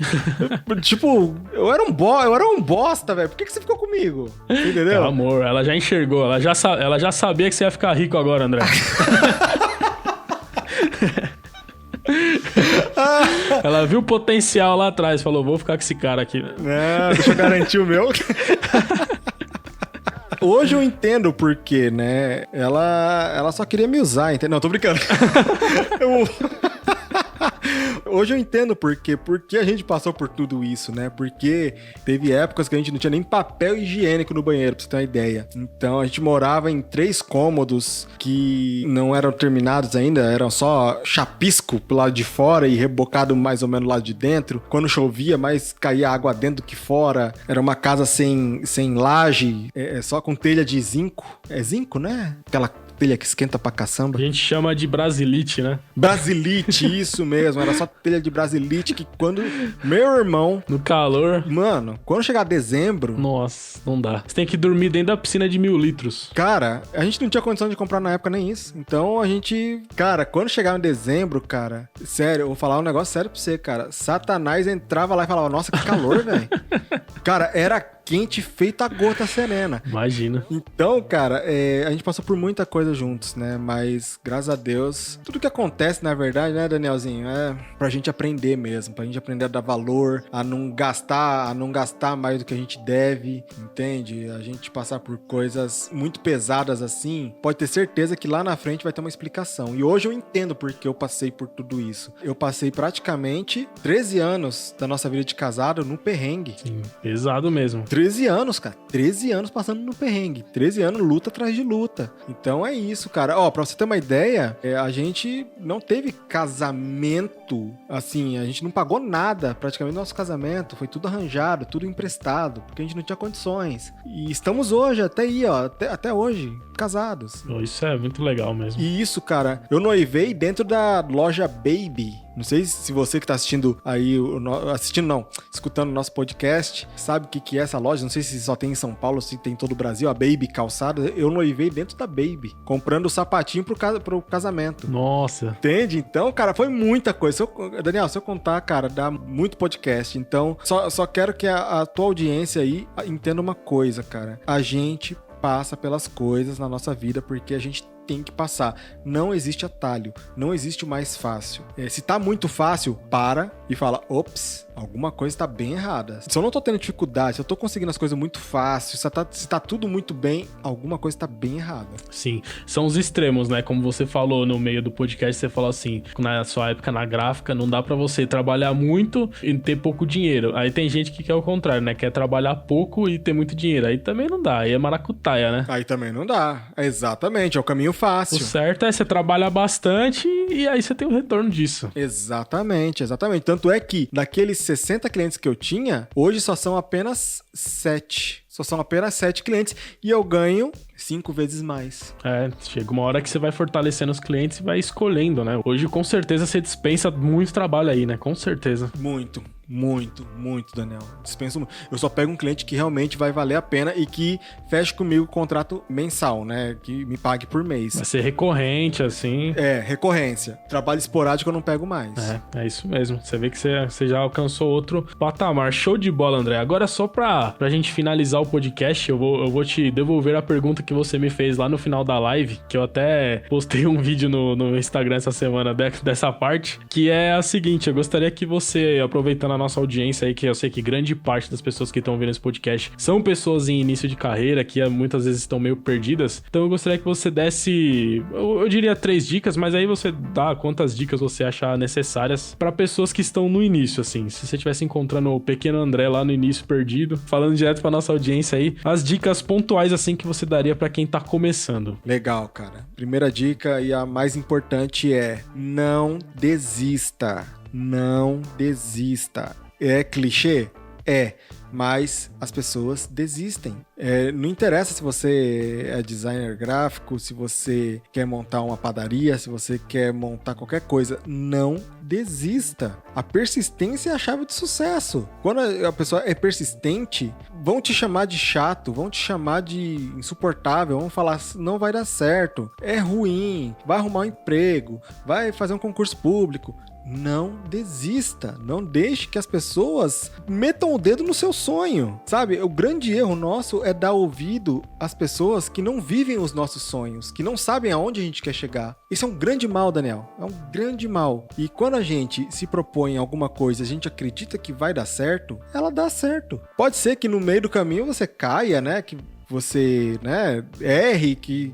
Tipo, eu era um bosta, velho. Por que você ficou comigo? Entendeu? É amor, ela já enxergou, ela já sabia que você ia ficar rico agora, André. Ela viu o potencial lá atrás, falou, vou ficar com esse cara aqui. Deixa eu garantir o meu. Hoje eu entendo o porquê, né? Ela só queria me usar, entendeu? Não, tô brincando. Hoje eu entendo porque a gente passou por tudo isso, né? Porque teve épocas que a gente não tinha nem papel higiênico no banheiro, pra você ter uma ideia. Então a gente morava em 3 cômodos que não eram terminados ainda, eram só chapisco pro lado de fora e rebocado mais ou menos do lado de dentro. Quando chovia, mais caía água dentro do que fora. Era uma casa sem laje, só com telha de zinco. É zinco, né? Aquela telha que esquenta pra caçamba. A gente chama de brasilite, né? Brasilite, isso mesmo. Era só telha de brasilite que quando meu irmão... No calor... Mano, quando chegar dezembro... Nossa, não dá. Você tem que dormir dentro da piscina de 1000 litros. Cara, a gente não tinha condição de comprar na época nem isso. Então a gente... Cara, quando chegar em dezembro, cara... Sério, eu vou falar um negócio sério pra você, cara. Satanás entrava lá e falava, nossa, que calor, velho. Cara, era quente feito a gota serena. Imagina. Então, cara, a gente passou por muita coisa juntos, né? Mas, graças a Deus, tudo que acontece, na verdade, né, Danielzinho, é pra gente aprender mesmo, pra gente aprender a dar valor, a não gastar mais do que a gente deve, entende? A gente passar por coisas muito pesadas assim, pode ter certeza que lá na frente vai ter uma explicação. E hoje eu entendo porque eu passei por tudo isso. Eu passei praticamente 13 anos da nossa vida de casado no perrengue. Sim, pesado mesmo. 13 anos, cara. 13 anos passando no perrengue. 13 anos luta atrás de luta. Então é isso, cara. Ó, pra você ter uma ideia, a gente não teve casamento, assim, a gente não pagou nada praticamente no nosso casamento. Foi tudo arranjado, tudo emprestado, porque a gente não tinha condições. E estamos hoje, até aí, ó, até hoje, casados. Isso é muito legal mesmo. E isso, cara, eu noivei dentro da loja Baby. Não sei se você que tá assistindo aí, escutando o nosso podcast, sabe o que é essa loja. Não sei se só tem em São Paulo, se tem em todo o Brasil, a Baby Calçada. Eu noivei dentro da Baby, comprando o sapatinho pro casamento. Nossa. Entende? Então, cara, foi muita coisa. Daniel, se eu contar, cara, dá muito podcast. Então, só quero que a tua audiência aí entenda uma coisa, cara. A gente passa pelas coisas na nossa vida porque a gente tem que passar. Não existe atalho, não existe o mais fácil. Se tá muito fácil, para e fala, ops, alguma coisa tá bem errada. Se eu não tô tendo dificuldade, se eu tô conseguindo as coisas muito fácil, se tá tudo muito bem, alguma coisa tá bem errada. Sim, são os extremos, né? Como você falou no meio do podcast, você falou assim, na sua época na gráfica, não dá pra você trabalhar muito e ter pouco dinheiro. Aí tem gente que quer o contrário, né? Quer trabalhar pouco e ter muito dinheiro. Aí também não dá, aí é maracutaia, né? Aí também não dá, exatamente, é o caminho fácil. O certo é você trabalhar bastante e aí você tem o retorno disso. Exatamente. Tanto é que daqueles 60 clientes que eu tinha, hoje só são apenas 7. Só são apenas 7 clientes e eu ganho 5 vezes mais. Chega uma hora que você vai fortalecendo os clientes e vai escolhendo, né? Hoje, com certeza, você dispensa muito trabalho aí, né? Com certeza. Muito. Muito, muito, Daniel. Dispenso muito. Eu só pego um cliente que realmente vai valer a pena e que feche comigo o contrato mensal, né? Que me pague por mês. Vai ser recorrente, assim. Recorrência. Trabalho esporádico eu não pego mais. É isso mesmo. Você vê que você já alcançou outro patamar. Show de bola, André. Agora, só pra gente finalizar o podcast, eu vou te devolver a pergunta que você me fez lá no final da live, que eu até postei um vídeo no Instagram essa semana dessa parte, que é a seguinte: eu gostaria que você, aproveitando a nossa audiência aí, que eu sei que grande parte das pessoas que estão vendo esse podcast são pessoas em início de carreira, que muitas vezes estão meio perdidas, então eu gostaria que você desse, eu diria 3 dicas, mas aí você dá quantas dicas você achar necessárias para pessoas que estão no início, assim. Se você estivesse encontrando o pequeno André lá no início perdido, falando direto pra nossa audiência aí, as dicas pontuais, assim, que você daria para quem tá começando. Legal, cara. Primeira dica e a mais importante é: não desista. Não desista. É clichê? Mas as pessoas desistem. Não interessa se você é designer gráfico, se você quer montar uma padaria, se você quer montar qualquer coisa, não desista. A persistência é a chave de sucesso. Quando a pessoa é persistente, vão te chamar de chato, vão te chamar de insuportável, vão falar não vai dar certo, é ruim, vai arrumar um emprego, vai fazer um concurso público. Não desista, não deixe que as pessoas metam o dedo no seu sonho, sabe? O grande erro nosso é dar ouvido às pessoas que não vivem os nossos sonhos, que não sabem aonde a gente quer chegar. Isso é um grande mal, Daniel, é um grande mal. E quando a gente se propõe em alguma coisa, a gente acredita que vai dar certo, ela dá certo. Pode ser que no meio do caminho você caia, né? Que você, né, erre, que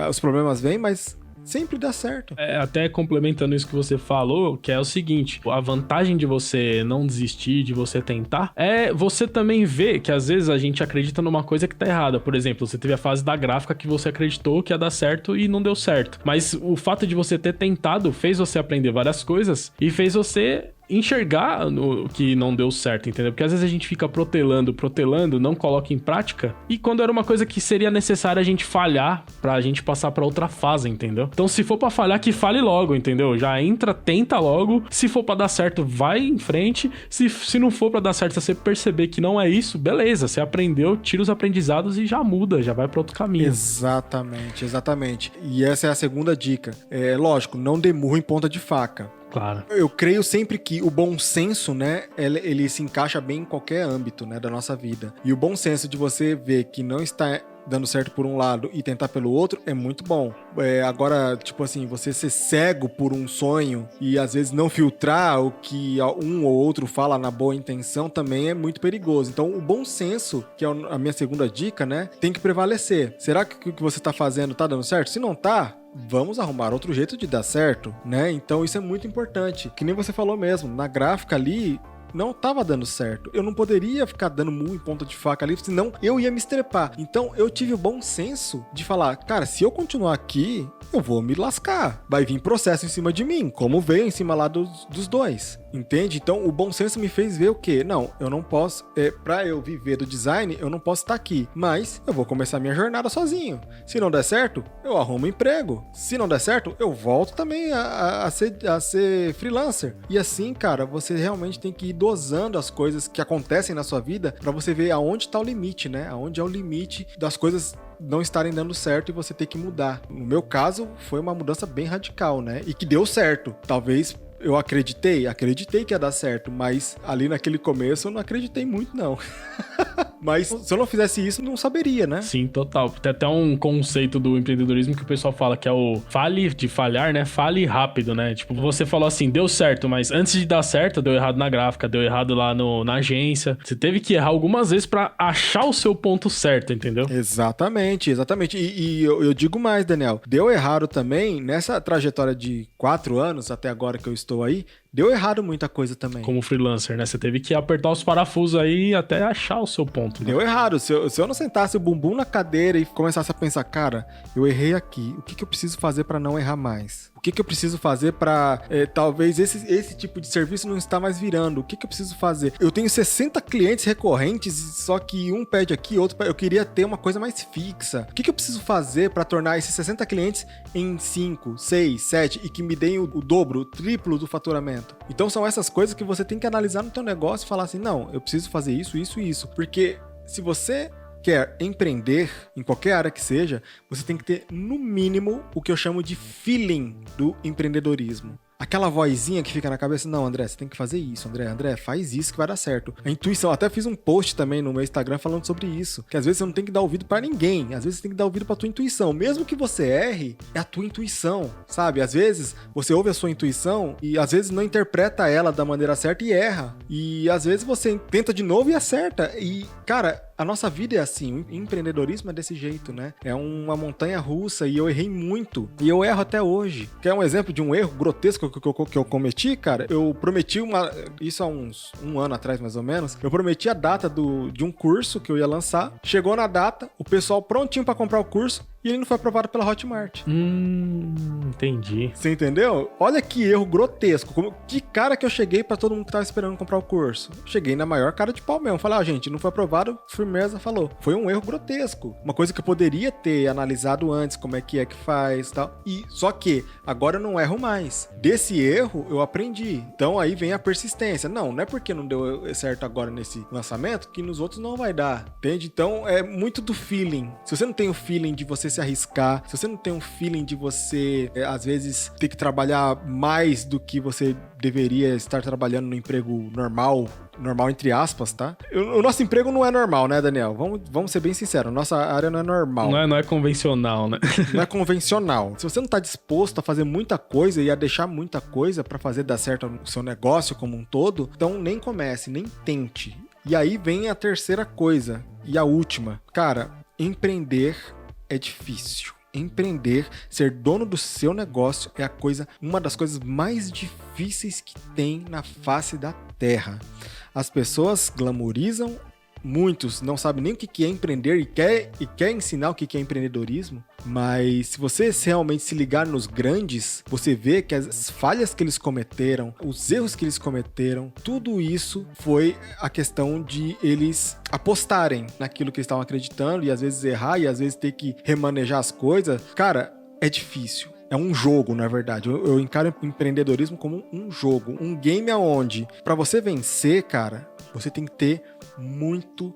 os problemas vêm, mas sempre dá certo. Até complementando isso que você falou, que é o seguinte: a vantagem de você não desistir, de você tentar, é você também ver que às vezes a gente acredita numa coisa que tá errada. Por exemplo, você teve a fase da gráfica que você acreditou que ia dar certo e não deu certo. Mas o fato de você ter tentado fez você aprender várias coisas e fez você enxergar que não deu certo, entendeu? Porque às vezes a gente fica protelando, não coloca em prática, e quando era uma coisa que seria necessária a gente falhar pra gente passar pra outra fase, entendeu? Então se for pra falhar, que fale logo, entendeu? Já entra, tenta logo, se for pra dar certo, vai em frente, se não for pra dar certo, se você perceber que não é isso, beleza, você aprendeu, tira os aprendizados e já muda, já vai pra outro caminho. Exatamente. E essa é a segunda dica. Lógico, não dê murro em ponta de faca. Claro. Eu creio sempre que o bom senso, né, ele se encaixa bem em qualquer âmbito, né, da nossa vida. E o bom senso de você ver que não está dando certo por um lado e tentar pelo outro é muito bom. Agora, tipo assim, você ser cego por um sonho e às vezes não filtrar o que um ou outro fala na boa intenção também é muito perigoso. Então, o bom senso, que é a minha segunda dica, né, tem que prevalecer. Será que o que você tá fazendo tá dando certo? Se não tá, vamos arrumar outro jeito de dar certo, né? Então isso é muito importante. Que nem você falou mesmo, na gráfica ali não tava dando certo. Eu não poderia ficar dando murro em ponta de faca ali, senão eu ia me estrepar. Então eu tive o bom senso de falar, cara, se eu continuar aqui, eu vou me lascar. Vai vir processo em cima de mim, como veio em cima lá dos dois. Entende? Então o bom senso me fez ver o quê? Não, eu não posso, pra eu viver do design, eu não posso estar aqui, mas eu vou começar minha jornada sozinho. Se não der certo, eu arrumo um emprego. Se não der certo, eu volto também a ser freelancer. E assim, cara, você realmente tem que ir dosando as coisas que acontecem na sua vida pra você ver aonde tá o limite, né? Aonde é o limite das coisas não estarem dando certo e você ter que mudar. No meu caso, foi uma mudança bem radical, né? E que deu certo. Talvez eu acreditei que ia dar certo, mas ali naquele começo eu não acreditei muito, não. Mas se eu não fizesse isso, não saberia, né? Sim, total. Tem até um conceito do empreendedorismo que o pessoal fala que é o fale de falhar, né? Fale rápido, né? Tipo, você falou assim, deu certo, mas antes de dar certo, deu errado na gráfica, deu errado lá na agência. Você teve que errar algumas vezes pra achar o seu ponto certo, entendeu? Exatamente. E eu digo mais, Daniel. Deu errado também, nessa trajetória de 4 anos, até agora que eu estou aí, deu errado muita coisa também. Como freelancer, né? Você teve que apertar os parafusos aí até achar o seu ponto. Né? Deu errado. Se eu não sentasse o bumbum na cadeira e começasse a pensar, cara, eu errei aqui, o que eu preciso fazer pra não errar mais? O que eu preciso fazer pra talvez esse tipo de serviço não está mais virando? O que eu preciso fazer? Eu tenho 60 clientes recorrentes, só que um pede aqui, outro pede. Eu queria ter uma coisa mais fixa. O que eu preciso fazer pra tornar esses 60 clientes em 5, 6, 7 e que me deem o dobro, o triplo do faturamento? Então são essas coisas que você tem que analisar no teu negócio e falar assim, não, eu preciso fazer isso, isso e isso. Porque se você quer empreender, em qualquer área que seja, você tem que ter, no mínimo, o que eu chamo de feeling do empreendedorismo. Aquela vozinha que fica na cabeça, não, André, você tem que fazer isso, André, faz isso que vai dar certo. A intuição, até fiz um post também no meu Instagram falando sobre isso, que às vezes você não tem que dar ouvido pra ninguém, às vezes você tem que dar ouvido pra tua intuição. Mesmo que você erre, é a tua intuição, sabe? Às vezes você ouve a sua intuição e às vezes não interpreta ela da maneira certa e erra. E às vezes você tenta de novo e acerta. E, cara, a nossa vida é assim, o empreendedorismo é desse jeito, né? É uma montanha russa e eu errei muito. E eu erro até hoje. Quer um exemplo de um erro grotesco que eu cometi, cara? Eu prometi isso há um ano atrás, mais ou menos. Eu prometi a data de um curso que eu ia lançar. Chegou na data, o pessoal prontinho pra comprar o curso. E ele não foi aprovado pela Hotmart. Entendi. Você entendeu? Olha que erro grotesco. Que cara que eu cheguei pra todo mundo que tava esperando comprar o curso. Cheguei na maior cara de pau mesmo. Falei, gente, não foi aprovado. Firmeza falou. Foi um erro grotesco. Uma coisa que eu poderia ter analisado antes, como é que faz e tal. Só que agora eu não erro mais. Desse erro, eu aprendi. Então aí vem a persistência. Não é porque não deu certo agora nesse lançamento que nos outros não vai dar. Entende? Então é muito do feeling. Se você não tem o feeling de você se arriscar, se você não tem um feeling de você, às vezes, ter que trabalhar mais do que você deveria estar trabalhando no emprego normal entre aspas, tá? O nosso emprego não é normal, né, Daniel? Vamos ser bem sinceros, nossa área não é normal. Não é convencional, né? Não é convencional. Se você não tá disposto a fazer muita coisa e a deixar muita coisa pra fazer dar certo o seu negócio como um todo, então nem comece, nem tente. E aí vem a terceira coisa, e a última. Cara, empreender é difícil. Empreender, ser dono do seu negócio é uma das coisas mais difíceis que tem na face da Terra. As pessoas glamorizam, muitos não sabem nem o que é empreender e quer ensinar o que é empreendedorismo, mas se você realmente se ligar nos grandes, você vê que as falhas que eles cometeram, os erros que eles cometeram, tudo isso foi a questão de eles apostarem naquilo que eles estavam acreditando e às vezes errar e às vezes ter que remanejar as coisas. Cara, é difícil. É um jogo, na verdade. Eu encaro o empreendedorismo como um jogo, um game onde, para você vencer, cara, você tem que ter muito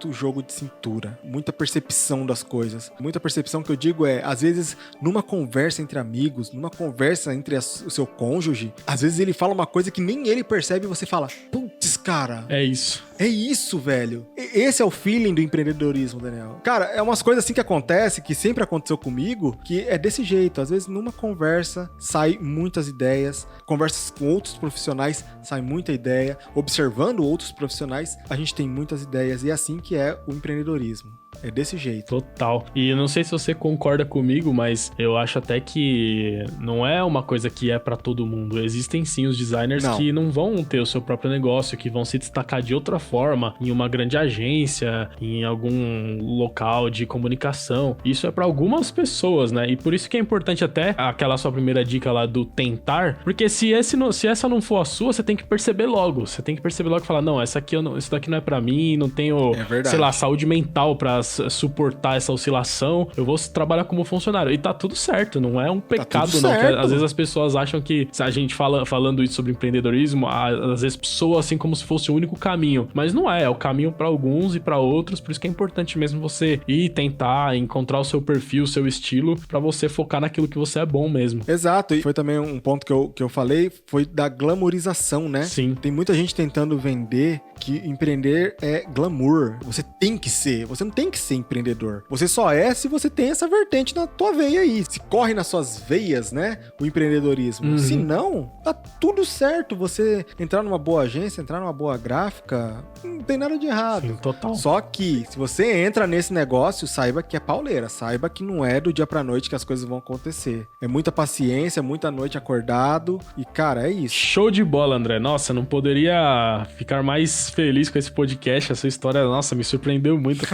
jogo de cintura, muita percepção das coisas. Muita percepção que eu digo às vezes, numa conversa entre amigos, numa conversa entre o seu cônjuge, às vezes ele fala uma coisa que nem ele percebe e você fala, putz, cara. É isso. É isso, velho. Esse é o feeling do empreendedorismo, Daniel. Cara, é umas coisas assim que acontece, que sempre aconteceu comigo, que é desse jeito. Às vezes, numa conversa, sai muitas ideias. Conversas com outros profissionais, sai muita ideia. Observando outros profissionais, a gente tem muitas ideias. E é assim que é o empreendedorismo. É desse jeito. Total. E eu não sei se você concorda comigo, mas eu acho até que não é uma coisa que é pra todo mundo. Existem sim os designers que não vão ter o seu próprio negócio, que vão se destacar de outra forma, em uma grande agência, em algum local de comunicação. Isso é pra algumas pessoas, né? E por isso que é importante até aquela sua primeira dica lá do tentar, porque se essa não for a sua, você tem que perceber logo. Você tem que perceber logo e falar, não, isso daqui não é pra mim, não tenho, sei lá, saúde mental pra suportar essa oscilação, eu vou trabalhar como funcionário. E tá tudo certo, não é um pecado, não. Às vezes as pessoas acham que, se a gente falando isso sobre empreendedorismo, às vezes soa assim como se fosse o único caminho. Mas não é o caminho pra alguns e pra outros, por isso que é importante mesmo você ir tentar encontrar o seu perfil, o seu estilo, pra você focar naquilo que você é bom mesmo. Exato, e foi também um ponto que eu falei, foi da glamorização, né? Sim. Tem muita gente tentando vender que empreender é glamour. Você tem que ser, você não tem que ser empreendedor. Você só é se você tem essa vertente na tua veia aí. Se corre nas suas veias, né? O empreendedorismo. Se não, tá tudo certo. Você entrar numa boa agência, entrar numa boa gráfica, não tem nada de errado. Sim, total. Só que, se você entra nesse negócio, saiba que é pauleira. Saiba que não é do dia pra noite que as coisas vão acontecer. É muita paciência, muita noite acordado. E, cara, é isso. Show de bola, André. Nossa, não poderia ficar mais feliz com esse podcast. Essa história, nossa, me surpreendeu muito.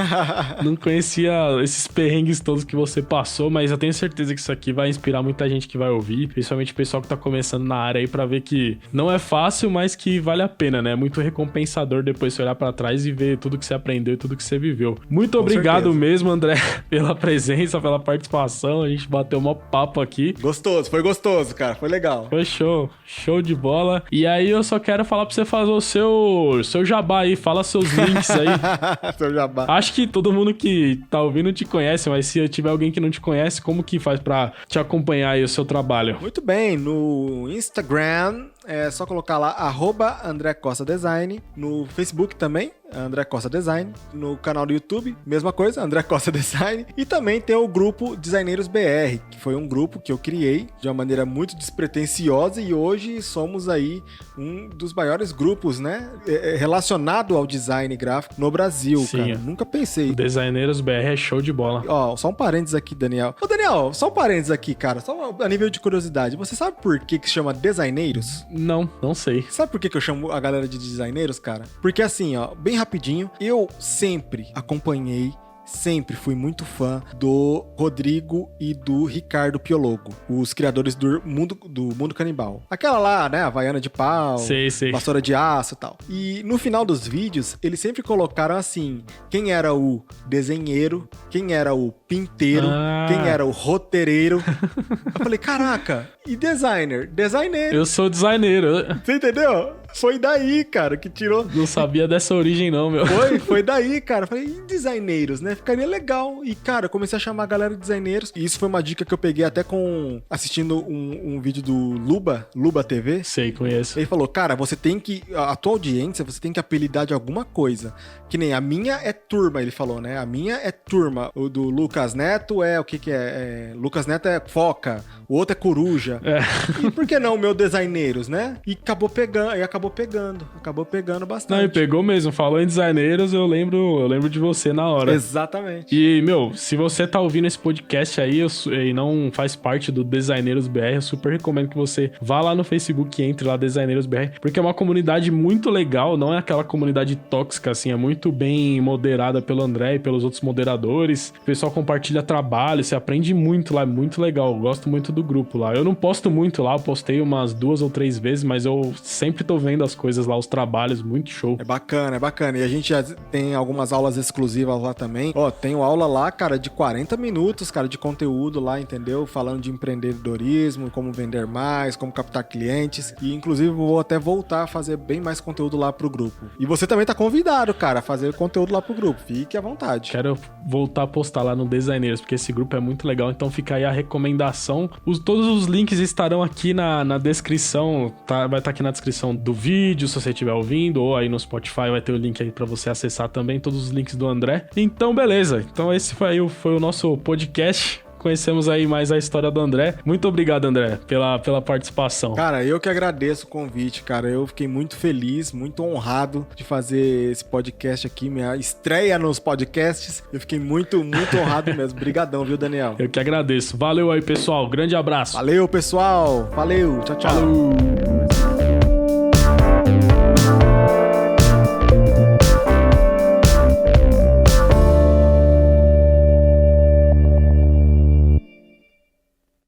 Não conhecia esses perrengues todos que você passou, mas eu tenho certeza que isso aqui vai inspirar muita gente que vai ouvir, principalmente o pessoal que tá começando na área aí, pra ver que não é fácil, mas que vale a pena, né? É muito recompensador depois você olhar pra trás e ver tudo que você aprendeu e tudo que você viveu. Muito obrigado mesmo, André, pela presença, pela participação. A gente bateu um papo aqui. Gostoso, foi gostoso, cara. Foi legal. Foi show. Show de bola. E aí eu só quero falar pra você fazer o seu jabá aí. Fala seus links aí. Seu jabá. Acho que todo mundo que tá ouvindo te conhece, mas se tiver alguém que não te conhece, como que faz pra te acompanhar aí o seu trabalho? Muito bem, no Instagram é só colocar lá @André Costa Design, no Facebook também, André Costa Design, no canal do YouTube, mesma coisa, André Costa Design, e também tem o grupo Designeiros BR, que foi um grupo que eu criei de uma maneira muito despretensiosa e hoje somos aí um dos maiores grupos, né, relacionado ao design gráfico no Brasil. Sim, cara. Nunca pensei. O Designeiros BR é show de bola. Ó, só um parênteses aqui, Daniel. Ô, Daniel, só um parênteses aqui, cara, só a nível de curiosidade. Você sabe por que se chama Designeiros? Não sei. Sabe por que eu chamo a galera de designeiros, cara? Porque assim, ó, bem rapidinho, eu sempre acompanhei, sempre fui muito fã do Rodrigo e do Ricardo Piologo, os criadores do Mundo Canibal. Aquela lá, né, Havaiana de pau, sei. Vassoura de aço e tal. E no final dos vídeos, eles sempre colocaram assim, quem era o desenheiro, quem era o pinteiro, quem era o roteireiro. Eu falei, caraca, e designer? Designeiro. Eu sou designeiro. Você entendeu? Foi daí, cara, que tirou. Não sabia dessa origem, não, meu. Foi daí, cara. Falei, e designeiros, né? Ficaria legal. E, cara, eu comecei a chamar a galera de designeiros. E isso foi uma dica que eu peguei até assistindo um vídeo do Luba TV. Sei, conheço. Ele falou, cara, você tem que. A tua audiência, você tem que apelidar de alguma coisa. Que nem a minha é turma, ele falou, né? A minha é turma. O do Lucas Neto é o que é? Lucas Neto é foca. O outro é coruja. E por que não o meu designeiros, né? E acabou pegando bastante. Não, e pegou mesmo. Falou em designeiros, eu lembro de você na hora. Exatamente. E, meu, se você tá ouvindo esse podcast aí e não faz parte do Designeiros BR, eu super recomendo que você vá lá no Facebook e entre lá, Designeiros BR, porque é uma comunidade muito legal, não é aquela comunidade tóxica, assim, é muito bem moderada pelo André e pelos outros moderadores. O pessoal compartilha trabalho, você aprende muito lá, é muito legal. Eu gosto muito do grupo lá. Eu não posto muito lá, eu postei umas 2 ou 3 vezes, mas eu sempre tô vendo as coisas lá, os trabalhos, muito show. É bacana. E a gente já tem algumas aulas exclusivas lá também. Ó, tenho aula lá, cara, de 40 minutos, cara, de conteúdo lá, entendeu? Falando de empreendedorismo, como vender mais, como captar clientes. E, inclusive, vou até voltar a fazer bem mais conteúdo lá pro grupo. E você também tá convidado, cara, a fazer conteúdo lá pro grupo. Fique à vontade. Quero voltar a postar lá no Designeiros, porque esse grupo é muito legal, então fica aí a recomendação. Todos os links estarão aqui na descrição, tá? Vai estar aqui na descrição do vídeo, se você estiver ouvindo, ou aí no Spotify vai ter o link aí pra você acessar também, todos os links do André. Então, beleza. Então esse foi o nosso podcast. Conhecemos aí mais a história do André. Muito obrigado, André, pela participação. Cara, eu que agradeço o convite, cara. Eu fiquei muito feliz, muito honrado de fazer esse podcast aqui, minha estreia nos podcasts. Eu fiquei muito honrado mesmo. Obrigadão, viu, Daniel? Eu que agradeço. Valeu aí, pessoal. Grande abraço. Valeu, pessoal. Valeu. Tchau, tchau. Falou.